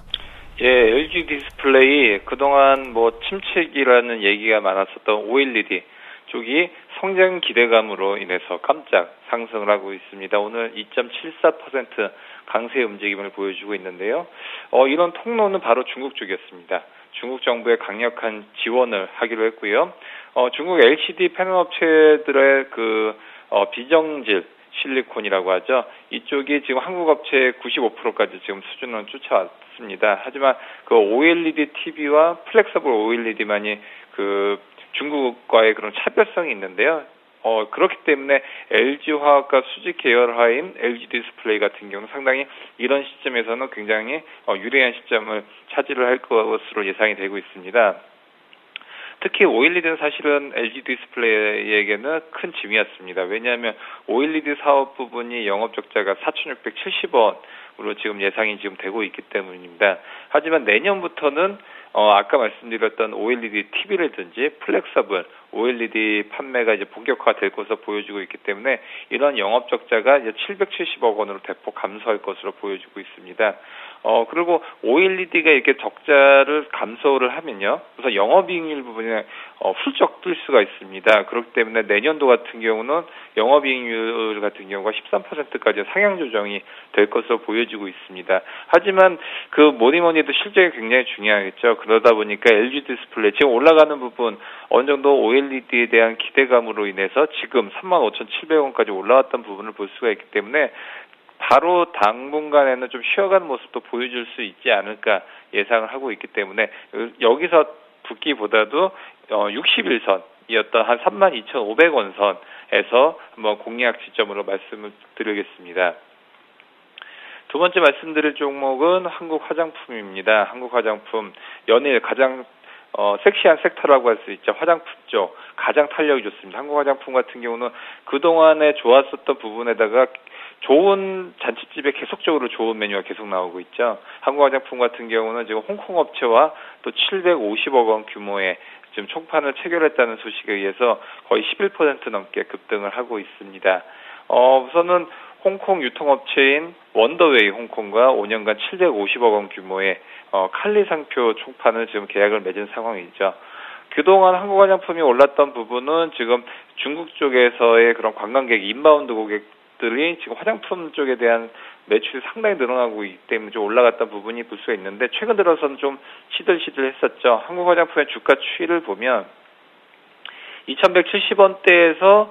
예, LG 디스플레이 그동안 침체기라는 얘기가 많았었던 OLED 쪽이 성장 기대감으로 인해서 깜짝 상승을 하고 있습니다. 오늘 2.74% 강세 움직임을 보여주고 있는데요. 이런 통로는 바로 중국 쪽이었습니다. 중국 정부의 강력한 지원을 하기로 했고요. 중국 LCD 패널 업체들의 비정질 실리콘이라고 하죠. 이쪽이 지금 한국 업체의 95%까지 지금 수준은 쫓아왔습니다. 하지만 그 OLED TV와 플렉서블 OLED만이 중국과의 그런 차별성이 있는데요. 그렇기 때문에 LG화학과 수직 계열화인 LG 디스플레이 같은 경우는 상당히 이런 시점에서는 굉장히 유리한 시점을 차지를 할 것으로 예상이 되고 있습니다. 특히 OLED는 사실은 LG 디스플레이에게는 큰 짐이었습니다. 왜냐하면 OLED 사업 부분이 영업적자가 4,670원으로 지금 예상이 지금 되고 있기 때문입니다. 하지만 내년부터는 아까 말씀드렸던 OLED TV라든지 플렉서블 OLED 판매가 이제 본격화될 것으로 보여지고 있기 때문에 이런 영업 적자가 이제 770억 원으로 대폭 감소할 것으로 보여지고 있습니다. 그리고 OLED가 이렇게 적자를 감소를 하면요, 우선 영업이익률 부분에 훌쩍 뜰 수가 있습니다. 그렇기 때문에 내년도 같은 경우는 영업이익률 같은 경우가 13%까지 상향 조정이 될 것으로 보여지고 있습니다. 하지만 뭐니 해도 실적이 굉장히 중요하겠죠. 그러다 보니까 LG 디스플레이 지금 올라가는 부분 어느 정도 OLED에 대한 기대감으로 인해서 지금 35,700원까지 올라왔던 부분을 볼 수가 있기 때문에 바로 당분간에는 좀 쉬어가는 모습도 보여줄 수 있지 않을까 예상을 하고 있기 때문에 여기서 붙기보다도 60일선이었던 한 32,500원 선에서 한번 공략 지점으로 말씀을 드리겠습니다. 두 번째 말씀드릴 종목은 한국 화장품입니다. 한국 화장품 연일 가장 섹시한 섹터라고 할 수 있죠. 화장품 쪽 가장 탄력이 좋습니다. 한국 화장품 같은 경우는 그동안에 좋았었던 부분에다가 좋은 잔치집에 계속적으로 좋은 메뉴가 계속 나오고 있죠. 한국 화장품 같은 경우는 지금 홍콩 업체와 또 750억 원 규모의 지금 총판을 체결했다는 소식에 의해서 거의 11% 넘게 급등을 하고 있습니다. 우선은 홍콩 유통업체인 원더웨이 홍콩과 5년간 750억 원 규모의 칼리 상표 총판을 지금 계약을 맺은 상황이죠. 그동안 한국 화장품이 올랐던 부분은 지금 중국 쪽에서의 그런 관광객, 인바운드 고객들이 지금 화장품 쪽에 대한 매출이 상당히 늘어나고 있기 때문에 좀 올라갔던 부분이 볼 수가 있는데 최근 들어서는 좀 시들시들했었죠. 한국 화장품의 주가 추이를 보면 2,170원대에서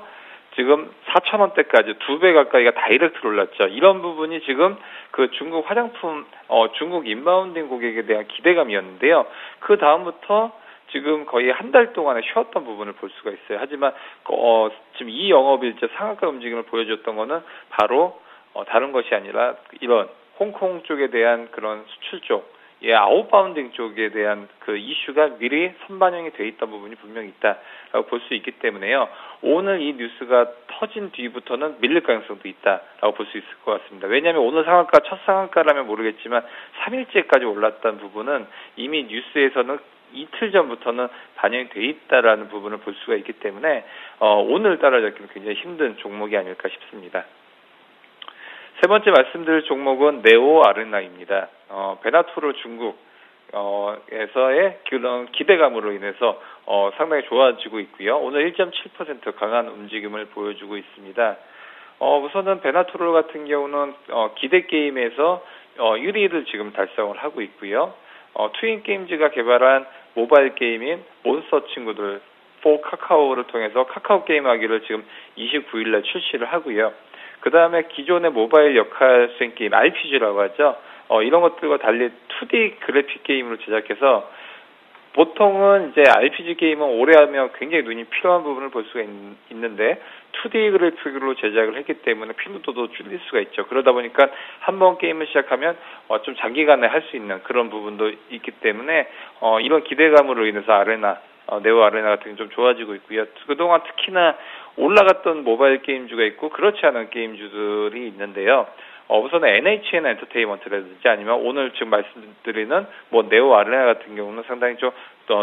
지금 4,000원대까지 2배 가까이가 다이렉트로 올랐죠. 이런 부분이 지금 그 중국 화장품, 중국 인바운딩 고객에 대한 기대감이었는데요. 그 다음부터 지금 거의 한 달 동안에 쉬었던 부분을 볼 수가 있어요. 하지만 지금 이 영업일제 상한가 움직임을 보여줬던 거는 바로 다른 것이 아니라 이런 홍콩 쪽에 대한 그런 수출 쪽, 아웃바운딩 쪽에 대한 그 이슈가 미리 선반영이 돼 있던 부분이 분명히 있다라고 볼 수 있기 때문에요. 오늘 이 뉴스가 터진 뒤부터는 밀릴 가능성도 있다라고 볼 수 있을 것 같습니다. 왜냐하면 오늘 상한가, 첫 상한가라면 모르겠지만 3일째까지 올랐던 부분은 이미 뉴스에서는 이틀 전부터는 반영이 돼 있다라는 부분을 볼 수가 있기 때문에 오늘 따라잡기는 굉장히 힘든 종목이 아닐까 싶습니다. 세 번째 말씀드릴 종목은 네오 아레나입니다. 베나토르 중국에서의 그런 기대감으로 인해서 상당히 좋아지고 있고요. 오늘 1.7% 강한 움직임을 보여주고 있습니다. 우선은 베나토르 같은 경우는 기대 게임에서 1위를 지금 달성을 하고 있고요. 트윈 게임즈가 개발한 모바일 게임인 몬스터 친구들 4 카카오를 통해서 카카오 게임하기를 지금 29일날 출시를 하고요. 그 다음에 기존의 모바일 역할 수행 게임 RPG라고 하죠. 이런 것들과 달리 2D 그래픽 게임으로 제작해서 보통은 이제 RPG 게임은 오래 하면 굉장히 눈이 피로한 부분을 볼 수가 있는데 2D 그래픽으로 제작을 했기 때문에 피로도도 줄일 수가 있죠. 그러다 보니까 한번 게임을 시작하면 좀 장기간에 할 수 있는 그런 부분도 있기 때문에 이런 기대감으로 인해서 네오 아레나 같은 게 좀 좋아지고 있고요. 그동안 특히나 올라갔던 모바일 게임주가 있고 그렇지 않은 게임주들이 있는데요. 우선은 NHN 엔터테인먼트라든지 아니면 오늘 지금 말씀드리는 네오 아레나 같은 경우는 상당히 좀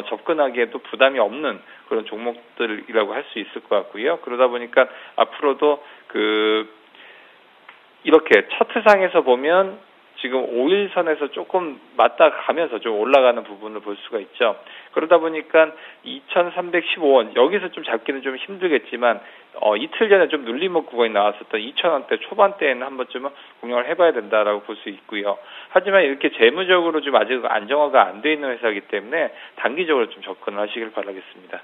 접근하기에도 부담이 없는 그런 종목들이라고 할 수 있을 것 같고요. 그러다 보니까 앞으로도 이렇게 차트상에서 보면 지금 5일선에서 조금 맞다 가면서 좀 올라가는 부분을 볼 수가 있죠. 그러다 보니까 2,315원, 여기서 좀 잡기는 좀 힘들겠지만, 이틀 전에 좀 눌림목 구간이 나왔었던 2,000원대 초반대에는 한 번쯤은 공략을 해봐야 된다라고 볼 수 있고요. 하지만 이렇게 재무적으로 좀 아직 안정화가 안 돼 있는 회사이기 때문에 단기적으로 좀 접근을 하시길 바라겠습니다.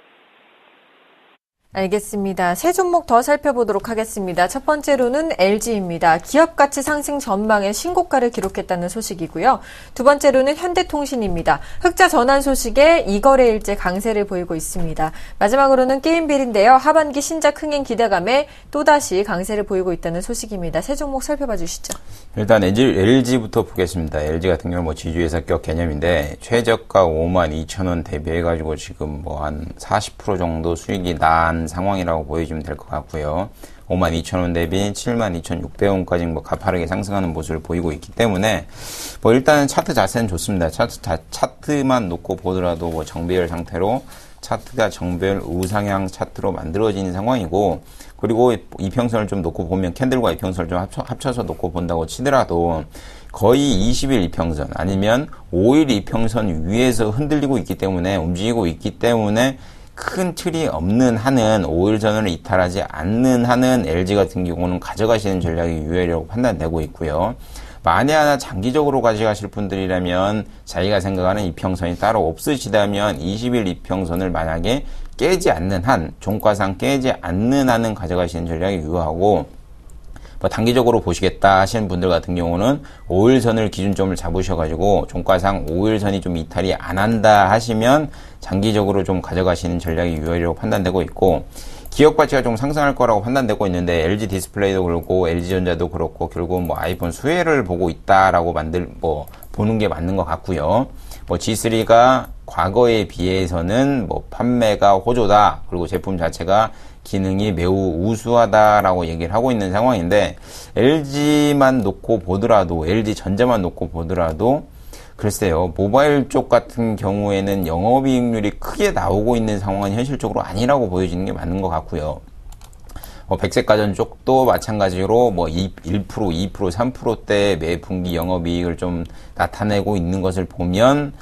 알겠습니다. 세 종목 더 살펴보도록 하겠습니다. 첫 번째로는 LG입니다. 기업 가치 상승 전망에 신고가를 기록했다는 소식이고요. 두 번째로는 현대통신입니다. 흑자 전환 소식에 이거래일제 강세를 보이고 있습니다. 마지막으로는 게임빌인데요. 하반기 신작 흥행 기대감에 또다시 강세를 보이고 있다는 소식입니다. 세 종목 살펴봐 주시죠. 일단 LG부터 보겠습니다. LG 같은 경우는 지주회사격 개념인데 최저가 52,000원 대비해가지고 지금 한 40% 정도 수익이 난 상황이라고 보여주면 될 것 같고요. 52,000원 대비 72,600원까지 가파르게 상승하는 모습을 보이고 있기 때문에 일단은 차트 자세는 좋습니다. 차트만 놓고 보더라도 정배열 상태로 차트가 정배열 우상향 차트로 만들어진 상황이고, 그리고 이평선을 좀 놓고 보면 캔들과 이평선을 좀 합쳐서 놓고 본다고 치더라도 거의 20일 이평선 아니면 5일 이평선 위에서 흔들리고 있기 때문에, 움직이고 있기 때문에 큰 틀이 없는 한은 5일 전을 이탈하지 않는 한은 LG 같은 경우는 가져가시는 전략이 유효하다고 판단되고 있고요. 만에 하나 장기적으로 가져가실 분들이라면 자기가 생각하는 이평선이 따로 없으시다면 20일 이평선을 만약에 깨지 않는 한, 종가상 깨지 않는 한은 가져가시는 전략이 유효하고, 뭐 단기적으로 보시겠다 하시는 분들 같은 경우는 5일선을 기준점을 잡으셔가지고 종가상 5일선이 좀 이탈이 안 한다 하시면 장기적으로 좀 가져가시는 전략이 유효하다고 판단되고 있고, 기업 가치가 좀 상승할 거라고 판단되고 있는데 LG 디스플레이도 그렇고 LG전자도 그렇고 결국은 뭐 아이폰 수혜를 보고 있다라고 보는 게 맞는 것 같고요. 뭐 G3가 과거에 비해서는 뭐 판매가 호조다, 그리고 제품 자체가 기능이 매우 우수하다라고 얘기를 하고 있는 상황인데, LG만 놓고 보더라도, LG전자만 놓고 보더라도 글쎄요, 모바일 쪽 같은 경우에는 영업이익률이 크게 나오고 있는 상황은 현실적으로 아니라고 보여지는 게 맞는 것 같고요. 백색가전 쪽도 마찬가지로 뭐 1%, 2%, 3%대 매 분기 영업이익을 좀 나타내고 있는 것을 보면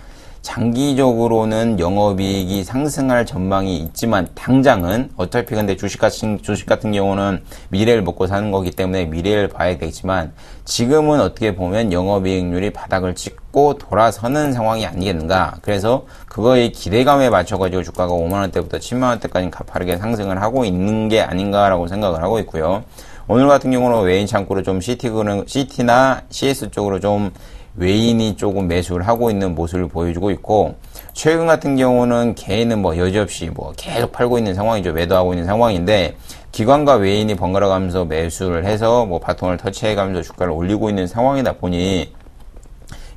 장기적으로는 영업이익이 상승할 전망이 있지만, 당장은 어차피 근데 주식 같은 경우는 미래를 먹고 사는 거기 때문에 미래를 봐야 되겠지만, 지금은 어떻게 보면 영업이익률이 바닥을 찍고 돌아서는 상황이 아니겠는가. 그래서 그거의 기대감에 맞춰가지고 주가가 5만원대부터 7만원대까지 가파르게 상승을 하고 있는 게 아닌가라고 생각을 하고 있고요. 오늘 같은 경우는 외인 창구로 좀 CT나 CS 쪽으로 좀 외인이 조금 매수를 하고 있는 모습을 보여주고 있고, 최근 같은 경우는 개인은 뭐 여지없이 뭐 계속 팔고 있는 상황이죠. 매도하고 있는 상황인데, 기관과 외인이 번갈아 가면서 매수를 해서 뭐 바통을 터치해가면서 주가를 올리고 있는 상황이다 보니,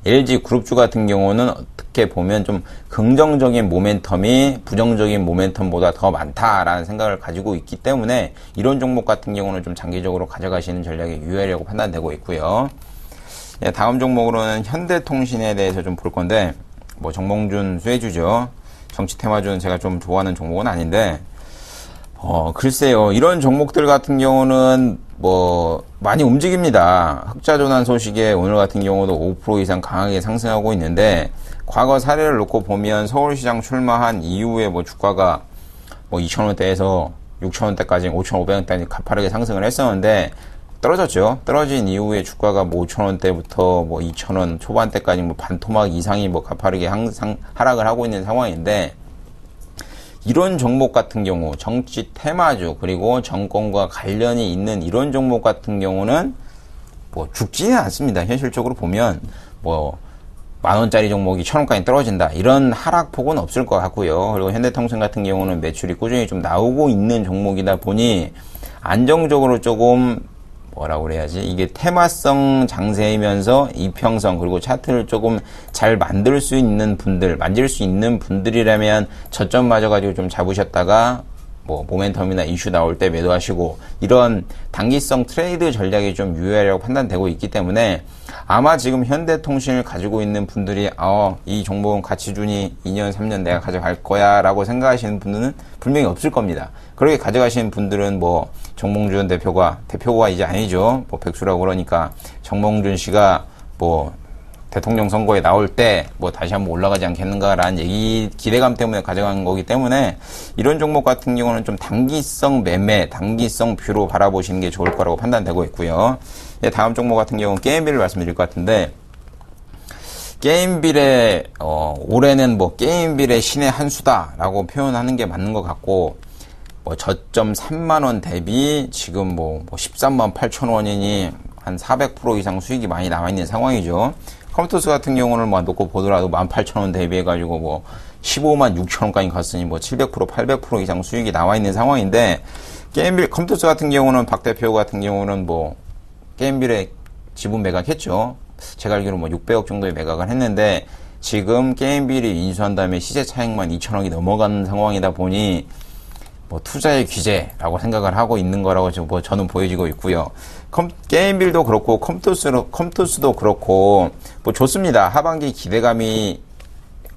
LG 그룹주 같은 경우는 어떻게 보면 좀 긍정적인 모멘텀이 부정적인 모멘텀보다 더 많다라는 생각을 가지고 있기 때문에, 이런 종목 같은 경우는 좀 장기적으로 가져가시는 전략이 유효하려고 판단되고 있고요. 다음 종목으로는 현대통신에 대해서 좀 볼 건데, 뭐 정몽준 수혜주죠. 정치 테마주는 제가 좀 좋아하는 종목은 아닌데, 글쎄요, 이런 종목들 같은 경우는 뭐 많이 움직입니다. 흑자 전환 소식에 오늘 같은 경우도 5% 이상 강하게 상승하고 있는데, 과거 사례를 놓고 보면 서울시장 출마한 이후에 뭐 주가가 뭐 2,000원대에서 6,000원대까지 5,500원대까지 가파르게 상승을 했었는데 떨어졌죠. 떨어진 이후에 주가가 뭐 5,000원대부터 뭐 2,000원 초반대까지 뭐 반토막 이상이 뭐 가파르게 항상 하락을 하고 있는 상황인데, 이런 종목 같은 경우, 정치 테마주 그리고 정권과 관련이 있는 이런 종목 같은 경우는 뭐 죽지는 않습니다. 현실적으로 보면 뭐 10,000원짜리 종목이 1,000원까지 떨어진다, 이런 하락폭은 없을 것 같고요. 그리고 현대통신 같은 경우는 매출이 꾸준히 좀 나오고 있는 종목이다 보니 안정적으로 조금 뭐라고 그래야지, 이게 테마성 장세이면서 이평성 그리고 차트를 조금 잘 만질 수 있는 분들이라면 저점 맞아가지고 좀 잡으셨다가 뭐 모멘텀이나 이슈 나올 때 매도하시고, 이런 단기성 트레이드 전략이 좀 유효하려고 판단되고 있기 때문에, 아마 지금 현대통신을 가지고 있는 분들이 이 종목은 가치준이 2년 3년 내가 가져갈 거야 라고 생각하시는 분들은 분명히 없을 겁니다. 그렇게 가져가시는 분들은 뭐 정몽준 대표가 이제 아니죠. 뭐 백수라고 그러니까 정몽준 씨가 뭐 대통령 선거에 나올 때 뭐 다시 한번 올라가지 않겠는가라는 기대감 때문에 가져간 거기 때문에, 이런 종목 같은 경우는 좀 단기성 매매, 단기성 뷰로 바라보시는 게 좋을 거라고 판단되고 있고요. 다음 종목 같은 경우는 게임빌을 말씀드릴 것 같은데, 게임빌의 올해는 뭐 게임빌의 신의 한 수다라고 표현하는 게 맞는 것 같고, 뭐 저점 3만원 대비 지금 뭐 13만 8천 원이니 한 400% 이상 수익이 많이 나와 있는 상황이죠. 컴퓨터스 같은 경우는 뭐 놓고 보더라도 18,000원 대비해가지고 뭐 15만 6천원까지 갔으니 뭐 700%, 800% 이상 수익이 나와 있는 상황인데, 게임빌 컴퓨터스 같은 경우는 박 대표 같은 경우는 뭐 게임빌에 지분 매각했죠. 제가 알기로 뭐 600억 정도의 매각을 했는데, 지금 게임빌이 인수한 다음에 시세 차익만 2천억이 넘어가는 상황이다 보니 뭐 투자의 귀재라고 생각을 하고 있는 거라고 지금 뭐 저는 보여지고 있고요. 게임빌도 그렇고 컴투스도 그렇고 뭐 좋습니다. 하반기 기대감이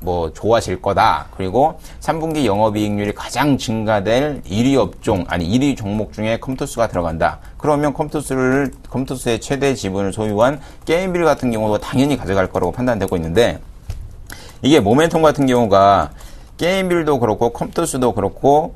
뭐 좋아질 거다. 그리고 3분기 영업이익률이 가장 증가될 1위 종목 중에 컴투스가 들어간다. 그러면 컴투스의 최대 지분을 소유한 게임빌 같은 경우도 당연히 가져갈 거라고 판단되고 있는데, 이게 모멘텀 같은 경우가 게임빌도 그렇고 컴투스도 그렇고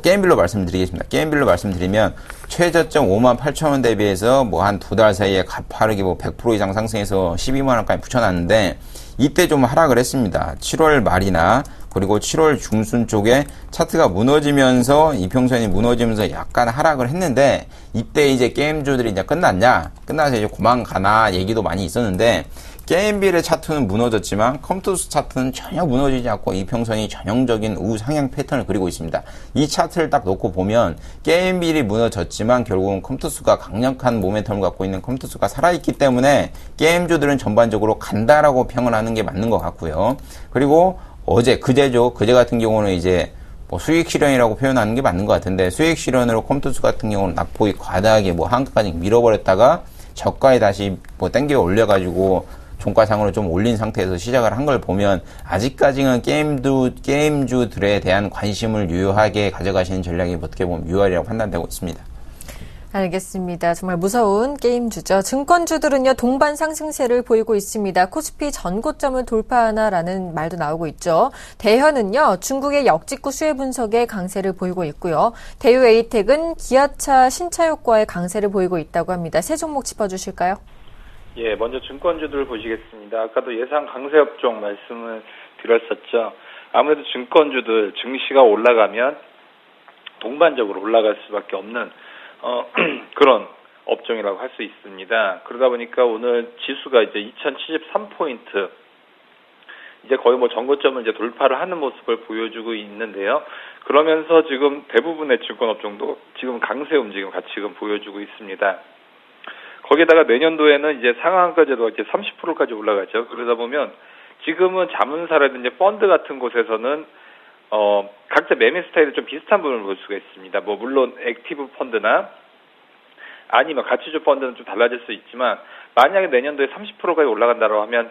게임빌로 말씀드리겠습니다. 게임빌로 말씀드리면 최저점 58,000원 대비해서 뭐 한 두 달 사이에 가파르게 뭐 100% 이상 상승해서 12만원까지 붙여놨는데, 이때 좀 하락을 했습니다. 7월 말이나 그리고 7월 중순 쪽에 차트가 무너지면서 이평선이 무너지면서 약간 하락을 했는데 이때 이제 게임주들이 이제 끝났냐? 끝나서 이제 그만 가나 얘기도 많이 있었는데 게임빌의 차트는 무너졌지만 컴투스 차트는 전혀 무너지지 않고 이평선이 전형적인 우상향 패턴을 그리고 있습니다. 이 차트를 딱 놓고 보면 게임빌이 무너졌지만 결국은 컴투스가 강력한 모멘텀을 갖고 있는 컴투스가 살아있기 때문에 게임주들은 전반적으로 간다라고 평을 하는 게 맞는 것 같고요. 그리고 그제 같은 경우는 이제 뭐 수익 실현이라고 표현하는 게 맞는 것 같은데 수익 실현으로 컴투스 같은 경우는 낙폭이 과다하게 뭐 한까지 밀어버렸다가 저가에 다시 뭐 땡겨 올려가지고 종가상으로 좀 올린 상태에서 시작을 한 걸 보면 아직까지는 게임주들에 대한 관심을 유효하게 가져가시는 전략이 어떻게 보면 유효하리라고 판단되고 있습니다. 알겠습니다. 정말 무서운 게임주죠. 증권주들은요, 동반 상승세를 보이고 있습니다. 코스피 전고점을 돌파하나라는 말도 나오고 있죠. 대현은요, 중국의 역직구 수혜 분석에 강세를 보이고 있고요. 대유 에이텍은 기아차 신차 효과에 강세를 보이고 있다고 합니다. 세 종목 짚어주실까요? 예, 먼저 증권주들 보시겠습니다. 아까도 예상 강세 업종 말씀을 드렸었죠. 아무래도 증권주들 증시가 올라가면 동반적으로 올라갈 수밖에 없는 그런 업종이라고 할 수 있습니다. 그러다 보니까 오늘 지수가 이제 2073포인트, 이제 거의 뭐 전고점을 이제 돌파를 하는 모습을 보여주고 있는데요. 그러면서 지금 대부분의 증권 업종도 지금 강세 움직임 같이 지금 보여주고 있습니다. 거기다가 내년도에는 이제 상한가제도가 이제 30%까지 올라가죠. 그러다 보면 지금은 자문사라든지 펀드 같은 곳에서는 각자 매매 스타일이 좀 비슷한 부분을 볼 수가 있습니다. 뭐 물론 액티브 펀드나 아니면 가치주 펀드는 좀 달라질 수 있지만 만약에 내년도에 30%까지 올라간다고 하면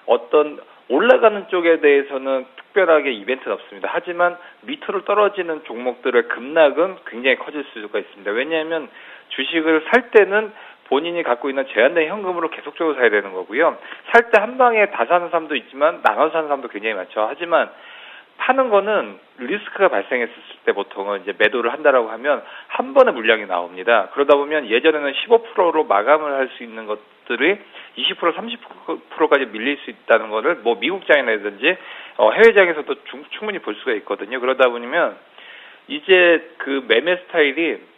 어떤 올라가는 쪽에 대해서는 특별하게 이벤트는 없습니다. 하지만 밑으로 떨어지는 종목들의 급락은 굉장히 커질 수가 있습니다. 왜냐하면 주식을 살 때는 본인이 갖고 있는 제한된 현금으로 계속적으로 사야 되는 거고요. 살 때 한 방에 다 사는 사람도 있지만 나눠서 사는 사람도 굉장히 많죠. 하지만 파는 거는 리스크가 발생했을 때 보통은 이제 매도를 한다라고 하면 한 번에 물량이 나옵니다. 그러다 보면 예전에는 15%로 마감을 할 수 있는 것들이 20%, 30%까지 밀릴 수 있다는 거를 뭐 미국장이라든지 해외장에서도 충분히 볼 수가 있거든요. 그러다 보면 이제 그 매매 스타일이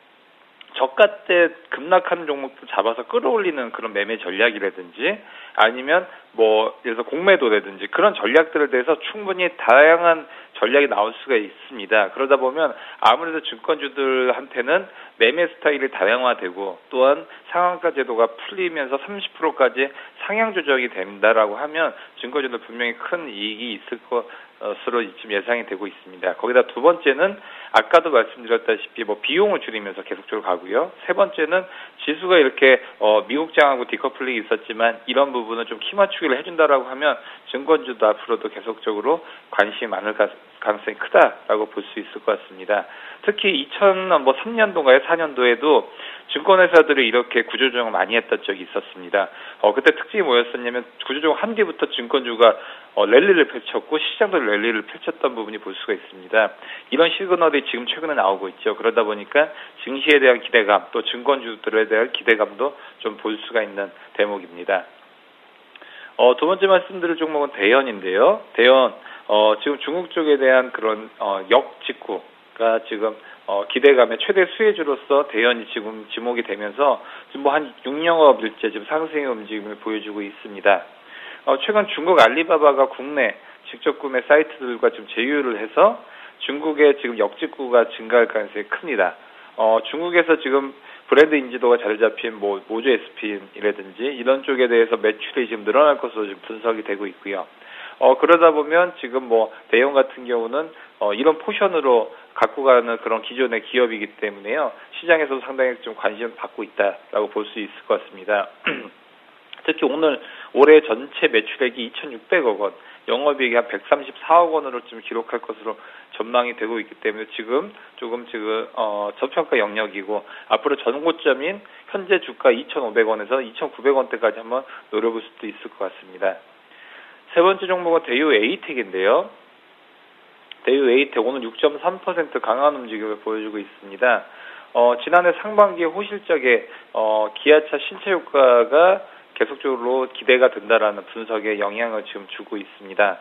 저가 때 급락하는 종목도 잡아서 끌어올리는 그런 매매 전략이라든지 아니면 뭐 예를 들어서 공매도라든지 그런 전략들에 대해서 충분히 다양한 전략이 나올 수가 있습니다. 그러다 보면 아무래도 증권주들한테는 매매 스타일이 다양화되고 또한 상한가 제도가 풀리면서 30%까지 상향 조정이 된다라고 하면 증권주들 분명히 큰 이익이 있을 것으로 지금 예상이 되고 있습니다. 거기다 두 번째는 아까도 말씀드렸다시피 뭐 비용을 줄이면서 계속적으로 가고요. 세 번째는 지수가 이렇게 미국장하고 디커플링이 있었지만 이런 부분은 좀 키 맞추기를 해준다라고 하면 증권주도 앞으로도 계속적으로 관심이 많을 가능성이 크다라고 볼 수 있을 것 같습니다. 특히 2003년도인가요? 4년도에도 증권회사들이 이렇게 구조조정을 많이 했던 적이 있었습니다. 그때 특징이 뭐였었냐면 구조조정 한 뒤부터 증권주가 랠리를 펼쳤고 시장도 랠리를 펼쳤던 부분이 볼 수가 있습니다. 이런 시그널이 지금 최근에 나오고 있죠. 그러다 보니까 증시에 대한 기대감 또 증권주들에 대한 기대감도 좀 볼 수가 있는 대목입니다. 두 번째 말씀드릴 종목은 대현인데요. 대현 지금 중국 쪽에 대한 그런 역직구가 지금 기대감의 최대 수혜주로서 대현이 지금 지목이 되면서 지금 뭐 한 6영업일째 지금 상승의 움직임을 보여주고 있습니다. 최근 중국 알리바바가 국내 직접 구매 사이트들과 좀 제휴를 해서 중국의 지금 역직구가 증가할 가능성이 큽니다. 중국에서 지금 브랜드 인지도가 자리 잡힌 뭐 모주 SP인이라든지 이런 쪽에 대해서 매출이 지금 늘어날 것으로 지금 분석이 되고 있고요. 그러다 보면 지금 뭐 대형 같은 경우는 이런 포션으로 갖고 가는 그런 기존의 기업이기 때문에요. 시장에서도 상당히 좀 관심을 받고 있다라고 볼 수 있을 것 같습니다. 특히 올해 전체 매출액이 2,600억 원, 영업이익이 한 134억 원으로 좀 기록할 것으로 전망이 되고 있기 때문에 지금 저평가 영역이고 앞으로 전고점인 현재 주가 2,500원에서 2,900원대까지 한번 노려볼 수도 있을 것 같습니다. 세 번째 종목은 대유 에이텍인데요. 대유 에이텍 오늘 6.3% 강한 움직임을 보여주고 있습니다. 지난해 상반기에 호실적에 기아차 신차 효과가 계속적으로 기대가 된다라는 분석에 영향을 지금 주고 있습니다.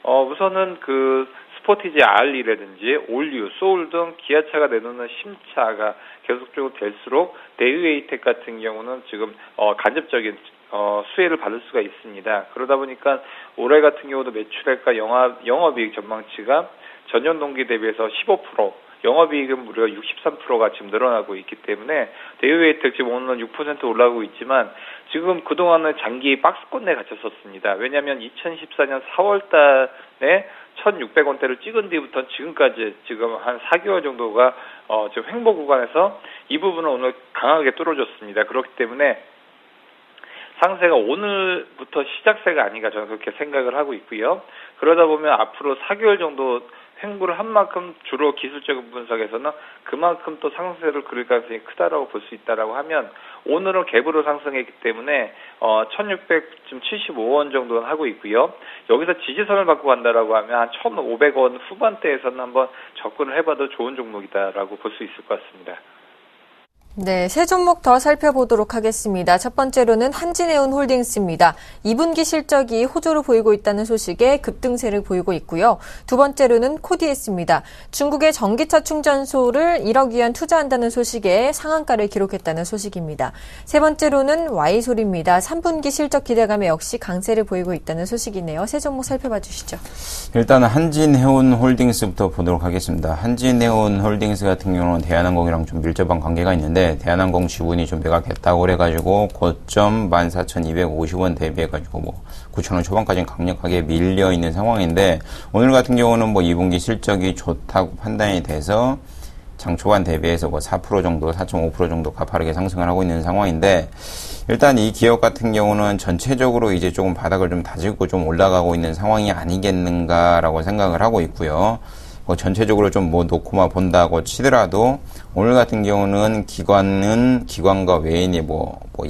우선은 그 스포티지 RE라든지 올류, 소울 등 기아차가 내놓는 심차가 계속적으로 될수록 대유에이텍 같은 경우는 지금 간접적인 수혜를 받을 수가 있습니다. 그러다 보니까 올해 같은 경우도 매출액과 영업이익 전망치가 전년 동기 대비해서 15%, 영업이익은 무려 63%가 지금 늘어나고 있기 때문에 대유에이텍 지금 오늘은 6% 올라가고 있지만 지금 그동안은 장기 박스권 내에 갇혔었습니다. 왜냐하면 2014년 4월 달에 1,600원대를 찍은 뒤부터 지금까지 지금 한 4개월 정도가 지금 횡보 구간에서 이 부분은 오늘 강하게 뚫어졌습니다. 그렇기 때문에 상세가 오늘부터 시작세가 아닌가 저는 그렇게 생각을 하고 있고요. 그러다 보면 앞으로 4개월 정도 횡보를 한 만큼 주로 기술적인 분석에서는 그만큼 또 상승세를 그릴 가능성이 크다라고 볼 수 있다라고 하면 오늘은 갭으로 상승했기 때문에 1,675원 정도는 하고 있고요. 여기서 지지선을 받고 간다라고 하면 한 1,500원 후반대에서는 한번 접근을 해봐도 좋은 종목이다라고 볼 수 있을 것 같습니다. 네, 세 종목 더 살펴보도록 하겠습니다. 첫 번째로는 한진해운홀딩스입니다. 2분기 실적이 호조로 보이고 있다는 소식에 급등세를 보이고 있고요. 두 번째로는 코디에스입니다. 중국의 전기차 충전소를 1억 위안 투자한다는 소식에 상한가를 기록했다는 소식입니다. 세 번째로는 Y솔입니다. 3분기 실적 기대감에 역시 강세를 보이고 있다는 소식이네요. 세 종목 살펴봐 주시죠. 일단 한진해운홀딩스부터 보도록 하겠습니다. 한진해운홀딩스 같은 경우는 대한항공이랑 좀 밀접한 관계가 있는데 대한항공 지분이 좀 매각했다고 그래가지고 고점 14,250원 대비해가지고 9,000원 초반까지는 강력하게 밀려 있는 상황인데 오늘 같은 경우는 2분기 실적이 좋다고 판단이 돼서 장 초반 대비해서 4% 정도, 4.5% 정도 가파르게 상승을 하고 있는 상황인데 일단 이 기업 같은 경우는 전체적으로 이제 조금 바닥을 좀 다지고 좀 올라가고 있는 상황이 아니겠는가라고 생각을 하고 있고요. 전체적으로 좀 놓고만 본다고 치더라도 오늘 같은 경우는 기관과 외인이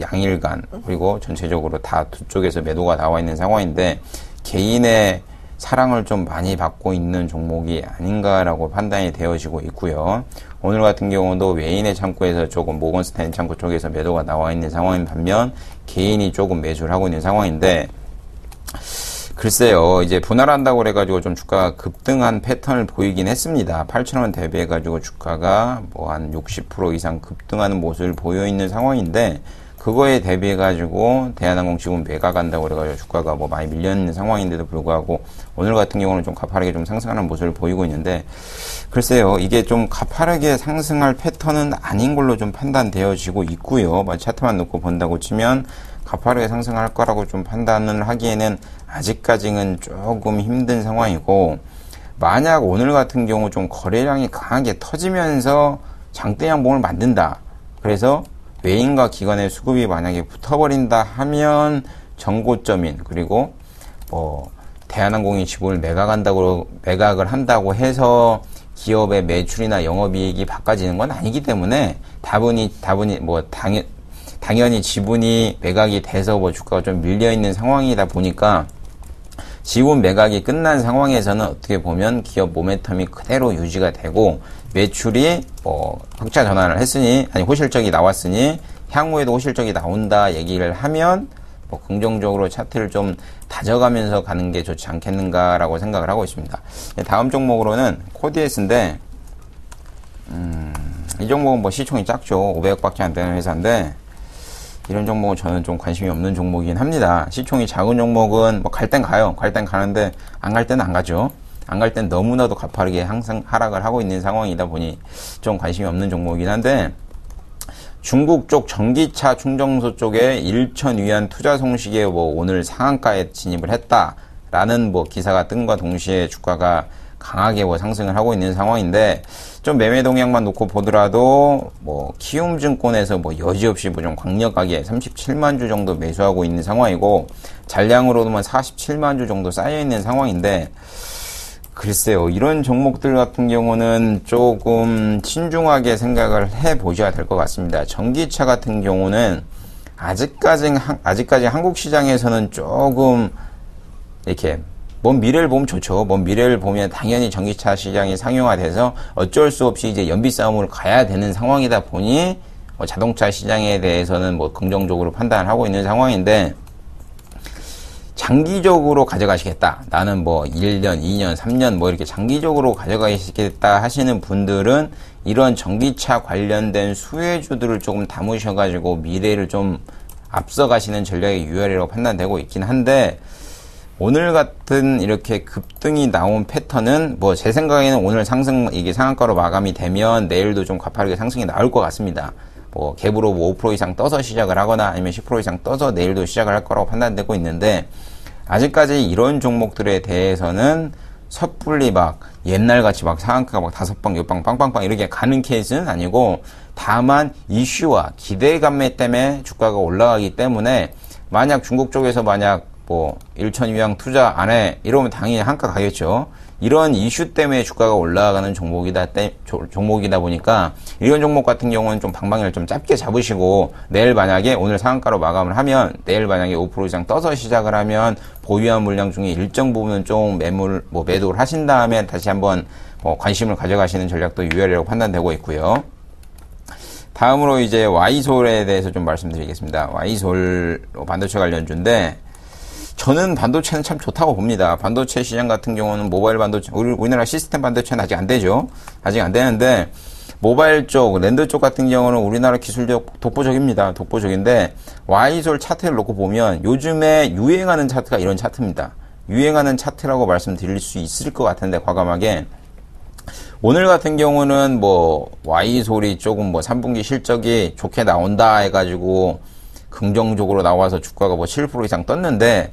양일간 그리고 전체적으로 다 두 쪽에서 매도가 나와 있는 상황인데 개인의 사랑을 좀 많이 받고 있는 종목이 아닌가라고 판단이 되어지고 있고요. 오늘 같은 경우도 외인의 창구에서 조금 모건스탠리 창구 쪽에서 매도가 나와 있는 상황인 반면 개인이 조금 매수를 하고 있는 상황인데 글쎄요, 이제 분할한다고 그래가지고 좀 주가가 급등한 패턴을 보이긴 했습니다. 8,000원 대비해가지고 주가가 한 60% 이상 급등하는 모습을 보여있는 상황인데, 그거에 대비해가지고 대한항공 지금 매각한다고 그래가지고 주가가 많이 밀려있는 상황인데도 불구하고 오늘 같은 경우는 좀 가파르게 좀 상승하는 모습을 보이고 있는데, 글쎄요, 이게 좀 가파르게 상승할 패턴은 아닌 걸로 좀 판단되어지고 있고요. 차트만 놓고 본다고 치면, 가파르게 상승할 거라고 좀 판단을 하기에는 아직까지는 조금 힘든 상황이고 만약 오늘 같은 경우 좀 거래량이 강하게 터지면서 장대 양봉을 만든다. 그래서 외인과 기관의 수급이 만약에 붙어버린다 하면 전고점인 그리고 대한항공이 지분을 매각을 한다고 해서 기업의 매출이나 영업이익이 바꿔지는 건 아니기 때문에 당연히 지분이 매각이 돼서 주가가 좀 밀려있는 상황이다 보니까 지분 매각이 끝난 상황에서는 어떻게 보면 기업 모멘텀이 그대로 유지가 되고 매출이 흑자 전환을 했으니 호실적이 나왔으니 향후에도 호실적이 나온다 얘기를 하면 긍정적으로 차트를 좀 다져가면서 가는 게 좋지 않겠는가라고 생각을 하고 있습니다. 다음 종목으로는 코디에스인데 이 종목은 시총이 작죠. 500억밖에 안 되는 회사인데 이런 종목은 저는 좀 관심이 없는 종목이긴 합니다. 시총이 작은 종목은 갈 땐 가요. 갈 땐 가는데 안 갈 때는 안 가죠. 안 갈 땐 너무나도 가파르게 항상 하락을 하고 있는 상황이다 보니 좀 관심이 없는 종목이긴 한데 중국 쪽 전기차 충전소 쪽에 1천 위안 투자 송식에 오늘 상한가에 진입을 했다라는 기사가 뜬과 동시에 주가가 강하게 상승을 하고 있는 상황인데 좀 매매 동향만 놓고 보더라도 키움증권에서 여지없이 좀 강력하게 37만 주 정도 매수하고 있는 상황이고 잔량으로도 47만 주 정도 쌓여 있는 상황인데 글쎄요, 이런 종목들 같은 경우는 조금 신중하게 생각을 해보셔야 될 것 같습니다. 전기차 같은 경우는 아직까지 한국 시장에서는 조금 이렇게 먼 미래를 보면 좋죠. 먼 미래를 보면 당연히 전기차 시장이 상용화돼서 어쩔 수 없이 이제 연비 싸움을 가야 되는 상황이다 보니 자동차 시장에 대해서는 긍정적으로 판단을 하고 있는 상황인데 장기적으로 가져가시겠다. 나는 뭐 1년, 2년, 3년 뭐 이렇게 장기적으로 가져가시겠다 하시는 분들은 이런 전기차 관련된 수혜주들을 조금 담으셔가지고 미래를 좀 앞서가시는 전략이 유효하리라고 판단되고 있긴 한데, 오늘 같은 이렇게 급등이 나온 패턴은 뭐 제 생각에는 오늘 상승, 이게 상한가로 마감이 되면 내일도 좀 가파르게 상승이 나올 것 같습니다. 뭐 갭으로 뭐 5% 이상 떠서 시작을 하거나 아니면 10% 이상 떠서 내일도 시작을 할 거라고 판단되고 있는데, 아직까지 이런 종목들에 대해서는 섣불리 막 옛날같이 막 상한가가 막 5방, 6방, 빵빵빵 이렇게 가는 케이스는 아니고, 다만 이슈와 기대감 때문에 주가가 올라가기 때문에, 만약 중국 쪽에서 만약 뭐 1천 위안 투자 안 해 이러면 당연히 한가 가겠죠. 이런 이슈 때문에 주가가 올라가는 종목이다 보니까 이런 종목 같은 경우는 좀 방향을 좀 짧게 잡으시고, 내일 만약에 오늘 상한가로 마감을 하면 내일 만약에 5% 이상 떠서 시작을 하면 보유한 물량 중에 일정 부분은 좀 매도를 하신 다음에 다시 한번 관심을 가져가시는 전략도 유효하리라고 판단되고 있고요. 다음으로 이제 Y솔에 대해서 좀 말씀드리겠습니다. Y솔 반도체 관련주인데, 저는 반도체는 참 좋다고 봅니다. 반도체 시장 같은 경우는 모바일 반도체, 우리나라 시스템 반도체는 아직 안 되죠. 아직 안 되는데, 모바일 쪽, 랜드 쪽 같은 경우는 우리나라 기술적 독보적입니다. 독보적인데, Y솔 차트를 놓고 보면 요즘에 유행하는 차트가 이런 차트입니다. 유행하는 차트라고 말씀드릴 수 있을 것 같은데, 과감하게. 오늘 같은 경우는 뭐, Y솔이 조금 뭐 3분기 실적이 좋게 나온다 해가지고, 긍정적으로 나와서 주가가 뭐 7% 이상 떴는데,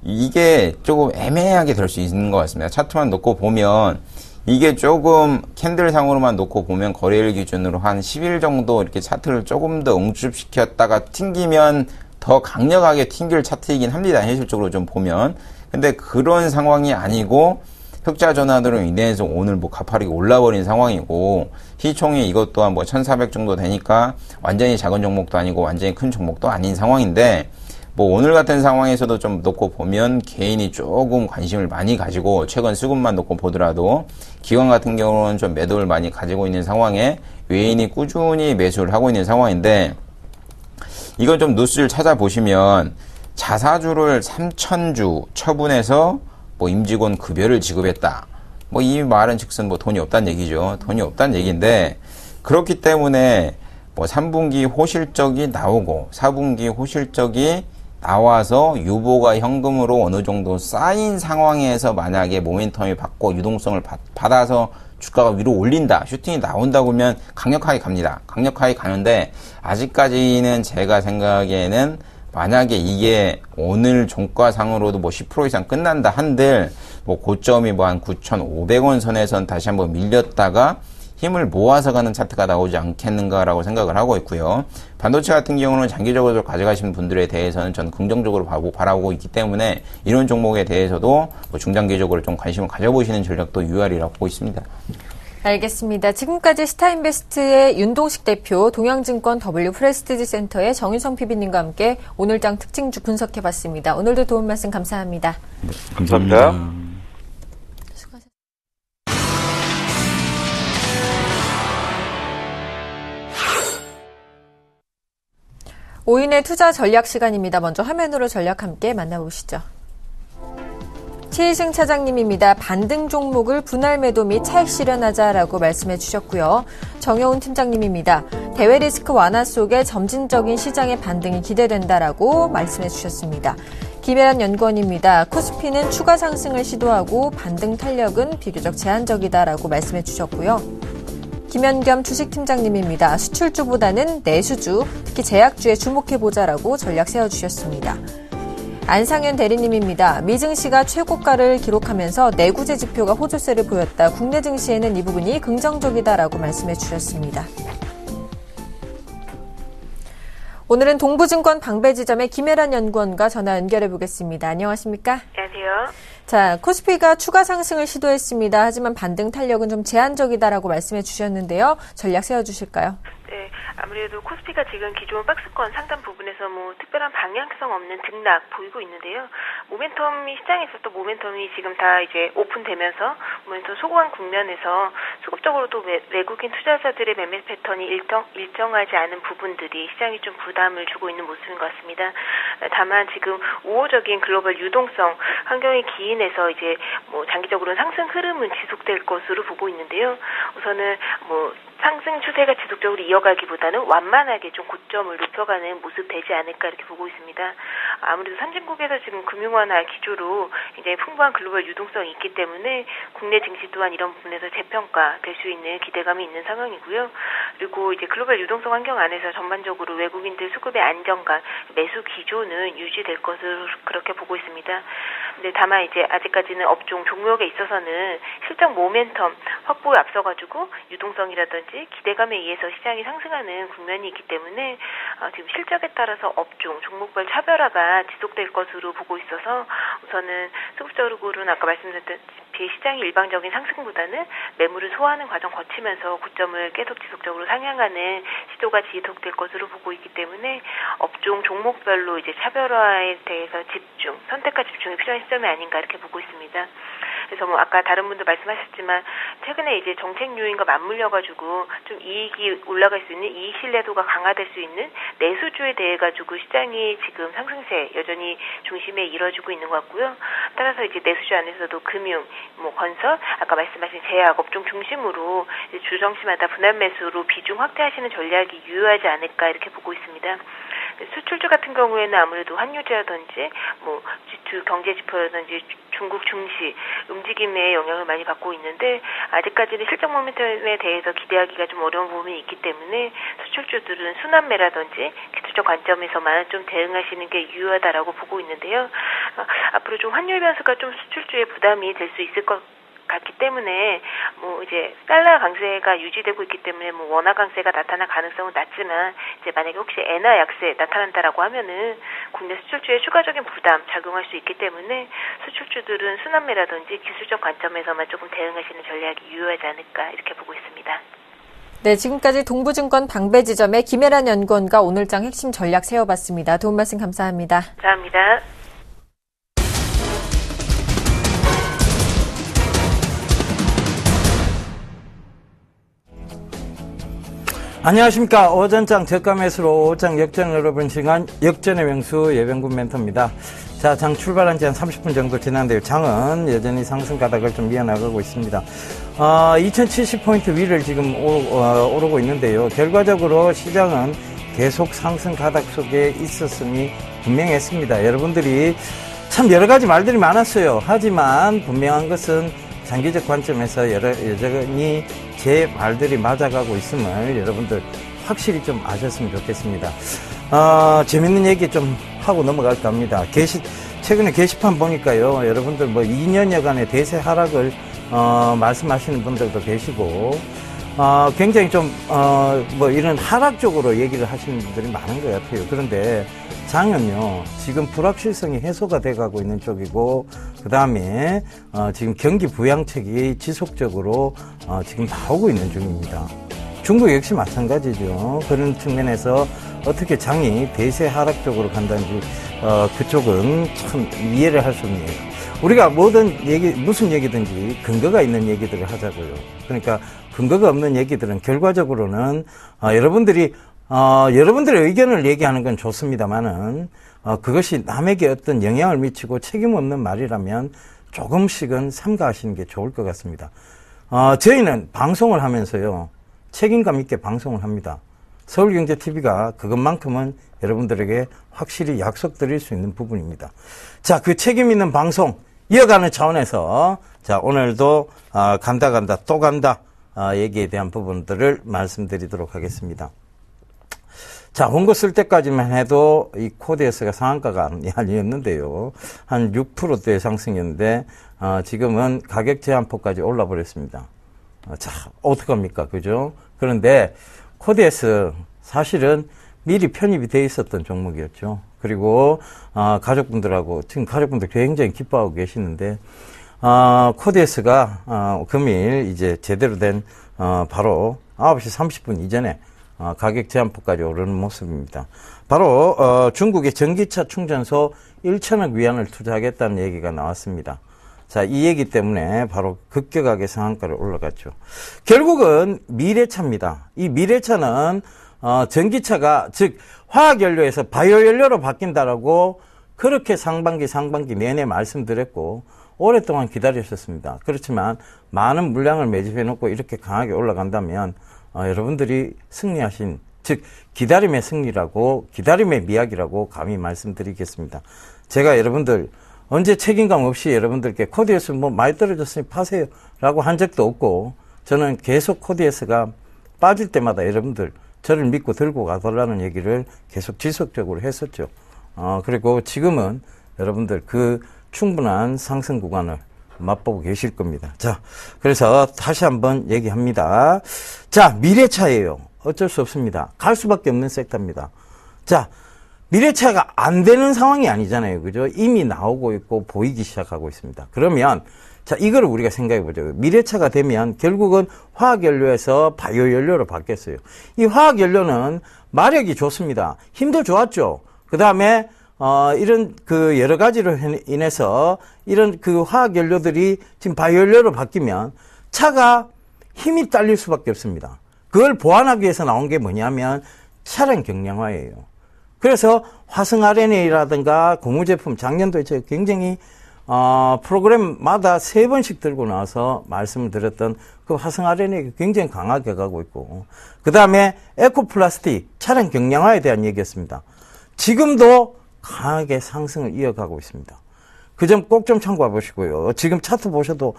이게 조금 애매하게 될 수 있는 것 같습니다. 차트만 놓고 보면, 이게 조금 캔들상으로만 놓고 보면 거래일 기준으로 한 10일 정도 이렇게 차트를 조금 더 응축시켰다가 튕기면 더 강력하게 튕길 차트이긴 합니다. 현실적으로 좀 보면. 근데 그런 상황이 아니고, 흑자 전환으로 인해서 오늘 뭐 가파르게 올라버린 상황이고, 시총이 이것 또한 뭐 1,400 정도 되니까 완전히 작은 종목도 아니고 완전히 큰 종목도 아닌 상황인데, 뭐 오늘 같은 상황에서도 좀 놓고 보면 개인이 조금 관심을 많이 가지고, 최근 수급만 놓고 보더라도 기관 같은 경우는 좀 매도를 많이 가지고 있는 상황에 외인이 꾸준히 매수를 하고 있는 상황인데, 이건 좀 뉴스를 찾아보시면 자사주를 3,000주 처분해서 뭐 임직원 급여를 지급했다. 뭐 이 말은 즉슨 뭐 돈이 없다는 얘기죠. 돈이 없다는 얘기인데, 그렇기 때문에 뭐 3분기 호실적이 나오고 4분기 호실적이 나와서 유보가 현금으로 어느 정도 쌓인 상황에서 만약에 모멘텀이 받고 유동성을 받아서 주가가 위로 올린다, 슈팅이 나온다 그러면 강력하게 갑니다. 강력하게 가는데, 아직까지는 제가 생각에는 만약에 이게 오늘 종가상으로도 뭐 10% 이상 끝난다 한들, 뭐 고점이 뭐 한 9,500원 선에선 다시 한번 밀렸다가 힘을 모아서 가는 차트가 나오지 않겠는가라고 생각을 하고 있고요. 반도체 같은 경우는 장기적으로 가져가시는 분들에 대해서는 저는 긍정적으로 바라보고 있기 때문에 이런 종목에 대해서도 뭐 중장기적으로 좀 관심을 가져보시는 전략도 유효하리라고 보고 있습니다. 알겠습니다. 지금까지 스타인베스트의 윤동식 대표, 동양증권 W 프레스티지 센터의 정윤성 PB님과 함께 오늘장 특징주 분석해봤습니다. 오늘도 도움 말씀 감사합니다. 네, 감사합니다. 수고하셨습니다. 오인의 투자 전략 시간입니다. 먼저 화면으로 전략 함께 만나보시죠. 최희승 차장님입니다. 반등 종목을 분할 매도 및 차익 실현하자라고 말씀해 주셨고요. 정여운 팀장님입니다. 대외 리스크 완화 속에 점진적인 시장의 반등이 기대된다라고 말씀해 주셨습니다. 김혜란 연구원입니다. 코스피는 추가 상승을 시도하고 반등 탄력은 비교적 제한적이다라고 말씀해 주셨고요. 김현겸 주식팀장님입니다. 수출주보다는 내수주, 특히 제약주에 주목해보자라고 전략 세워주셨습니다. 안상현 대리님입니다. 미 증시가 최고가를 기록하면서 내구재 지표가 호조세를 보였다. 국내 증시에는 이 부분이 긍정적이다라고 말씀해 주셨습니다. 오늘은 동부증권 방배지점의 김혜란 연구원과 전화 연결해 보겠습니다. 안녕하십니까? 안녕하세요. 자, 코스피가 추가 상승을 시도했습니다. 하지만 반등 탄력은 좀 제한적이다라고 말씀해 주셨는데요. 전략 세워주실까요? 네, 아무래도 코스피가 지금 기존 박스권 상단 부분에서 뭐 특별한 방향성 없는 등락 보이고 있는데요. 시장에 있었던 모멘텀이 지금 다 이제 오픈되면서 모멘텀 소고한 국면에서 수급적으로 또 외국인 투자자들의 매매 패턴이 일정하지 않은 부분들이 시장이 좀 부담을 주고 있는 모습인 것 같습니다. 다만 지금 우호적인 글로벌 유동성 환경에 기인해서 이제 뭐 장기적으로는 상승 흐름은 지속될 것으로 보고 있는데요. 우선은 뭐 상승 추세가 지속적으로 이어가기보다는 완만하게 좀 고점을 높여가는 모습 되지 않을까 이렇게 보고 있습니다. 아무래도 선진국에서 지금 금융완화 기조로 굉장히 풍부한 글로벌 유동성이 있기 때문에 국내 증시 또한 이런 부분에서 재평가될 수 있는 기대감이 있는 상황이고요. 그리고 이제 글로벌 유동성 환경 안에서 전반적으로 외국인들 수급의 안정감, 매수 기조는 유지될 것으로 그렇게 보고 있습니다. 근데 다만 이제 아직까지는 업종 종목에 있어서는 실적 모멘텀 확보에 앞서가지고 유동성이라든지 기대감에 의해서 시장이 상승하는 국면이 있기 때문에 지금 실적에 따라서 업종 종목별 차별화가 지속될 것으로 보고 있어서 우선은 수급적으로는 아까 말씀드렸다시피 시장이 일방적인 상승보다는 매물을 소화하는 과정 거치면서 고점을 계속 지속적으로 상향하는 시도가 지속될 것으로 보고 있기 때문에 업종 종목별로 이제 차별화에 대해서 선택과 집중이 필요한 시점이 아닌가 이렇게 보고 있습니다. 그래서 뭐 아까 다른 분도 말씀하셨지만 최근에 이제 정책 요인과 맞물려가지고 좀 이익이 올라갈 수 있는 이익 신뢰도가 강화될 수 있는 내수주에 대해 가지고 시장이 지금 상승세 여전히 중심에 이뤄지고 있는 것 같고요. 따라서 이제 내수주 안에서도 금융, 뭐 건설, 아까 말씀하신 제약 업종 중심으로 이제 주정시마다 분할 매수로 비중 확대하시는 전략이 유효하지 않을까 이렇게 보고 있습니다. 수출주 같은 경우에는 아무래도 환율이라든지 뭐 지수 경제 지표라든지 중국 증시 움직임에 영향을 많이 받고 있는데 아직까지는 실적 모멘텀에 대해서 기대하기가 좀 어려운 부분이 있기 때문에 수출주들은 순환매라든지 기술적 관점에서만 좀 대응하시는 게 유효하다라고 보고 있는데요. 앞으로 좀 환율 변수가 좀 수출주의 부담이 될 수 있을 것 같기 때문에 뭐 이제 달러 강세가 유지되고 있기 때문에 뭐 원화 강세가 나타날 가능성은 낮지만 이제 만약에 혹시 엔화 약세 나타난다라고 하면은 국내 수출주에 추가적인 부담 작용할 수 있기 때문에 수출주들은 순환매라든지 기술적 관점에서만 조금 대응하시는 전략이 유효하지 않을까 이렇게 보고 있습니다. 네, 지금까지 동부증권 방배지점의 김혜란 연구원과 오늘장 핵심 전략 세워봤습니다. 도움 말씀 감사합니다. 감사합니다. 안녕하십니까. 오전장 저가 매수로 오장 역전을 열어본 시간 역전의 명수 예병군 멘토입니다. 자, 장 출발한 지 한 30분 정도 지났는데요. 장은 여전히 상승 가닥을 좀 이어나가고 있습니다. 2070포인트 위를 지금 오르고 있는데요. 결과적으로 시장은 계속 상승 가닥 속에 있었음이 분명했습니다. 여러분들이 참 여러 가지 말들이 많았어요. 하지만 분명한 것은 장기적 관점에서 여전히 제 말들이 맞아가고 있음을 여러분들 확실히 좀 아셨으면 좋겠습니다. 재밌는 얘기 좀 하고 넘어갈까 합니다. 최근에 게시판 보니까요, 여러분들 뭐 2년여간의 대세 하락을 말씀하시는 분들도 계시고, 굉장히 좀 뭐 이런 하락 쪽으로 얘기를 하시는 분들이 많은 것 같아요. 그런데 장은요, 지금 불확실성이 해소가 돼가고 있는 쪽이고, 그 다음에 지금 경기 부양책이 지속적으로 지금 나오고 있는 중입니다. 중국 역시 마찬가지죠. 그런 측면에서 어떻게 장이 대세 하락 쪽으로 간다는지 그쪽은 참 이해를 할 수 없네요. 우리가 무슨 얘기든지 근거가 있는 얘기들을 하자고요. 그러니까 근거가 없는 얘기들은 결과적으로는 여러분들의 의견을 얘기하는 건 좋습니다만은 그것이 남에게 어떤 영향을 미치고 책임 없는 말이라면 조금씩은 삼가하시는 게 좋을 것 같습니다. 저희는 방송을 하면서요, 책임감 있게 방송을 합니다. 서울경제TV가 그것만큼은 여러분들에게 확실히 약속드릴 수 있는 부분입니다. 자, 그 책임 있는 방송 이어가는 차원에서 자, 오늘도 간다 또 간다 얘기에 대한 부분들을 말씀드리도록 하겠습니다. 자, 원고 쓸 때까지만 해도 이 코드에서가 상한가가 아니었는데요. 한 6%대의 상승이었는데 지금은 가격 제한폭까지 올라버렸습니다. 자, 어떡합니까? 그죠? 그런데 코드에서 사실은 미리 편입이 돼 있었던 종목이었죠. 그리고 가족분들하고 지금 가족분들 굉장히 기뻐하고 계시는데 코드에스가 금일 이제 제대로 된 바로 9시 30분 이전에 가격 제한폭까지 오르는 모습입니다. 바로 중국의 전기차 충전소 1천억 위안을 투자하겠다는 얘기가 나왔습니다. 자, 이 얘기 때문에 바로 급격하게 상한가를 올라갔죠. 결국은 미래차입니다. 이 미래차는 전기차가 즉 화학연료에서 바이오연료로 바뀐다라고 그렇게 상반기 내내 말씀드렸고 오랫동안 기다리셨습니다. 그렇지만 많은 물량을 매집해놓고 이렇게 강하게 올라간다면 여러분들이 승리하신 즉 기다림의 승리라고 기다림의 미학이라고 감히 말씀드리겠습니다. 제가 여러분들 언제 책임감 없이 여러분들께 코디에스 뭐 많이 떨어졌으니 파세요 라고 한 적도 없고 저는 계속 코디에스가 빠질 때마다 여러분들 저를 믿고 들고 가달라는 얘기를 계속 지속적으로 했었죠. 그리고 지금은 여러분들 그 충분한 상승 구간을 맛보고 계실 겁니다. 자, 그래서 다시 한번 얘기합니다. 자, 미래차예요. 어쩔 수 없습니다. 갈 수밖에 없는 섹터입니다. 자, 미래차가 안 되는 상황이 아니잖아요. 그죠? 이미 나오고 있고 보이기 시작하고 있습니다. 그러면 자, 이거를 우리가 생각해 보죠. 미래차가 되면 결국은 화학연료에서 바이오연료로 바뀌었어요. 이 화학연료는 마력이 좋습니다. 힘도 좋았죠. 그 다음에 이런 그 여러 가지로 인해서 이런 그 화학연료들이 지금 바이오연료로 바뀌면 차가 힘이 딸릴 수밖에 없습니다. 그걸 보완하기 위해서 나온 게 뭐냐면 차량 경량화예요. 그래서 화성 RNA라든가 고무제품 작년도에 제가 굉장히 프로그램마다 3번씩 들고 나와서 말씀을 드렸던 그 화성 RNA가 굉장히 강하게 가고 있고 그 다음에 에코플라스틱 차량 경량화에 대한 얘기였습니다. 지금도 강하게 상승을 이어가고 있습니다. 그 점 꼭 좀 참고해 보시고요. 지금 차트 보셔도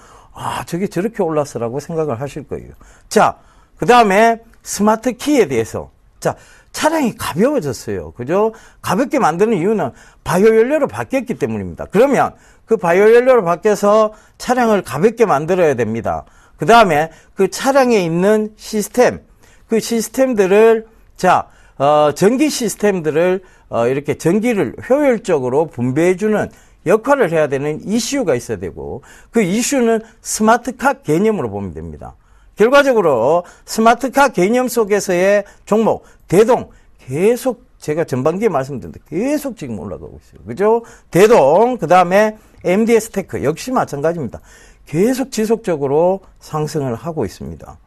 저게 저렇게 올랐어라고 생각을 하실 거예요. 자, 그 다음에 스마트 키에 대해서 자, 차량이 가벼워졌어요. 그죠? 가볍게 만드는 이유는 바이오연료로 바뀌었기 때문입니다. 그러면 그 바이오연료로 바뀌어서 차량을 가볍게 만들어야 됩니다. 그 다음에 그 차량에 있는 시스템, 그 시스템들을 전기 시스템들을 이렇게 전기를 효율적으로 분배해주는 역할을 해야 되는 ECU가 있어야 되고 그 ECU는 스마트카 개념으로 보면 됩니다. 결과적으로 스마트카 개념 속에서의 종목 대동 계속 제가 전반기에 말씀드렸는데 계속 지금 올라가고 있어요. 그죠? 대동 그 다음에 MDS 테크 역시 마찬가지입니다. 계속 지속적으로 상승을 하고 있습니다.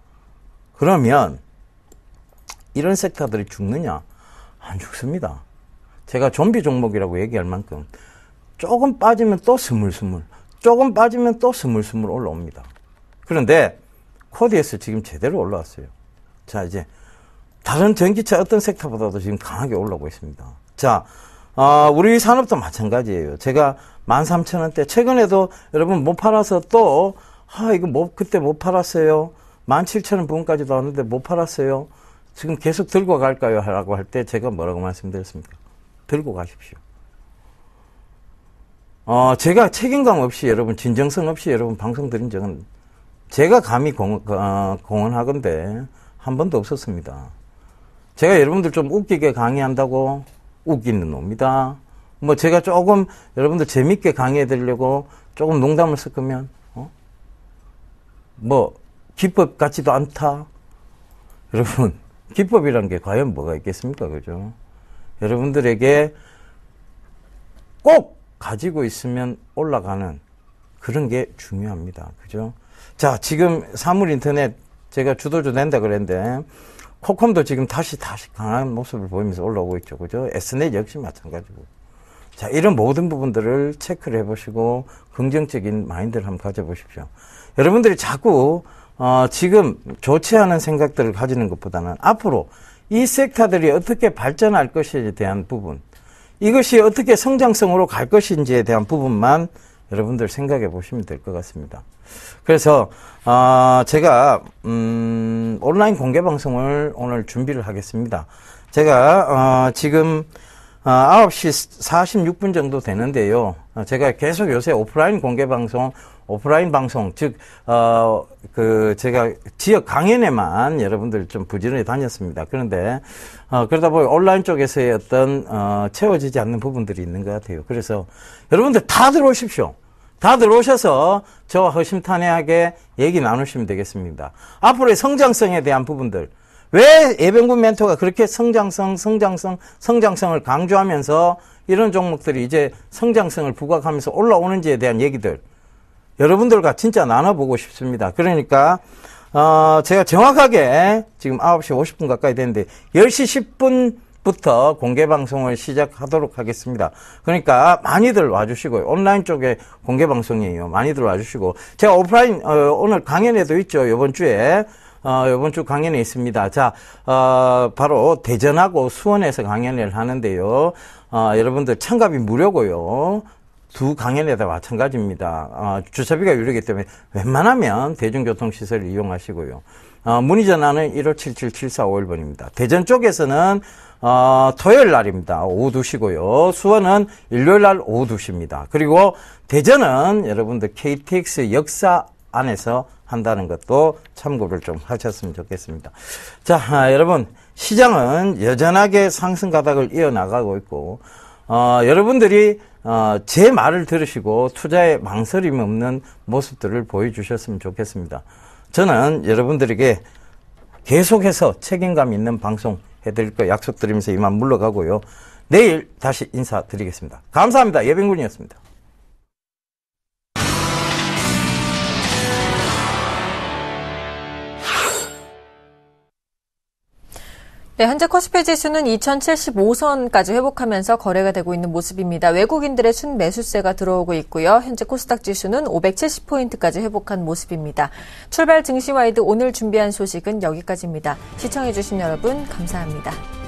그러면 이런 섹터들이 죽느냐? 안 죽습니다. 제가 좀비 종목이라고 얘기할 만큼 조금 빠지면 또 스물스물 조금 빠지면 또 스물스물 올라옵니다. 그런데 코디에스 지금 제대로 올라왔어요. 자, 이제 다른 전기차 어떤 섹터보다도 지금 강하게 올라오고 있습니다. 자, 우리 산업도 마찬가지예요. 제가 13,000원대 최근에도 여러분 못 팔아서 또 이거 그때 못 팔았어요. 17,000원 부분까지도 왔는데 못 팔았어요. 지금 계속 들고 갈까요? 라고 할 때 제가 뭐라고 말씀드렸습니까? 들고 가십시오. 제가 책임감 없이 여러분 진정성 없이 여러분 방송 드린 적은 제가 감히 공언하건대 한 번도 없었습니다. 제가 여러분들 좀 웃기게 강의한다고 웃기는 놈이다. 뭐 제가 조금 여러분들 재밌게 강의해 드리려고 조금 농담을 섞으면 뭐 기법 같지도 않다. 여러분 기법이란 게 과연 뭐가 있겠습니까? 그죠? 여러분들에게 꼭 가지고 있으면 올라가는 그런 게 중요합니다. 그죠? 자, 지금 사물인터넷 제가 주도주 낸다 그랬는데 코컴도 지금 다시 강한 모습을 보이면서 올라오고 있죠. 그죠? S넷 역시 마찬가지고. 자, 이런 모든 부분들을 체크를 해보시고 긍정적인 마인드를 한번 가져보십시오. 여러분들이 자꾸 지금 좋지 않은 생각들을 가지는 것보다는 앞으로 이 섹터들이 어떻게 발전할 것에 대한 부분, 이것이 어떻게 성장성으로 갈 것인지에 대한 부분만 여러분들 생각해 보시면 될 것 같습니다. 그래서 제가 온라인 공개 방송을 오늘 준비를 하겠습니다. 제가 지금 9시 46분 정도 되는데요. 제가 계속 요새 오프라인 공개 방송, 오프라인 방송, 즉 제가 지역 강연에만 여러분들 좀 부지런히 다녔습니다. 그런데 그러다 보니 온라인 쪽에서의 어떤 채워지지 않는 부분들이 있는 것 같아요. 그래서 여러분들 다 들어오십시오. 다 들어오셔서 저와 허심탄회하게 얘기 나누시면 되겠습니다. 앞으로의 성장성에 대한 부분들, 왜 예병군 멘토가 그렇게 성장성을 강조하면서 이런 종목들이 이제 성장성을 부각하면서 올라오는지에 대한 얘기들, 여러분들과 진짜 나눠보고 싶습니다. 그러니까 제가 정확하게 지금 9시 50분 가까이 됐는데 10시 10분부터 공개방송을 시작하도록 하겠습니다. 그러니까 많이들 와주시고요. 온라인 쪽에 공개방송이에요. 많이들 와주시고 제가 오프라인 오늘 강연에도 있죠. 이번 주에 이번 주 강연에 있습니다. 자, 바로 대전하고 수원에서 강연을 하는데요. 여러분들 참가비 무료고요. 두 강연에 다 마찬가지입니다. 주차비가 유료이기 때문에 웬만하면 대중교통시설을 이용하시고요. 문의 전화는 1577-7451번입니다. 대전 쪽에서는 토요일 날입니다. 오후 2시고요. 수원은 일요일 날 오후 2시입니다. 그리고 대전은 여러분들 KTX 역사 안에서 한다는 것도 참고를 좀 하셨으면 좋겠습니다. 자, 여러분 시장은 여전하게 상승 가닥을 이어나가고 있고 여러분들이 제 말을 들으시고 투자에 망설임이 없는 모습들을 보여주셨으면 좋겠습니다. 저는 여러분들에게 계속해서 책임감 있는 방송 해드릴 거 약속드리면서 이만 물러가고요. 내일 다시 인사드리겠습니다. 감사합니다. 예병군이었습니다. 네, 현재 코스피 지수는 2075선까지 회복하면서 거래가 되고 있는 모습입니다. 외국인들의 순매수세가 들어오고 있고요. 현재 코스닥 지수는 570포인트까지 회복한 모습입니다. 출발 증시와이드 오늘 준비한 소식은 여기까지입니다. 시청해주신 여러분 감사합니다.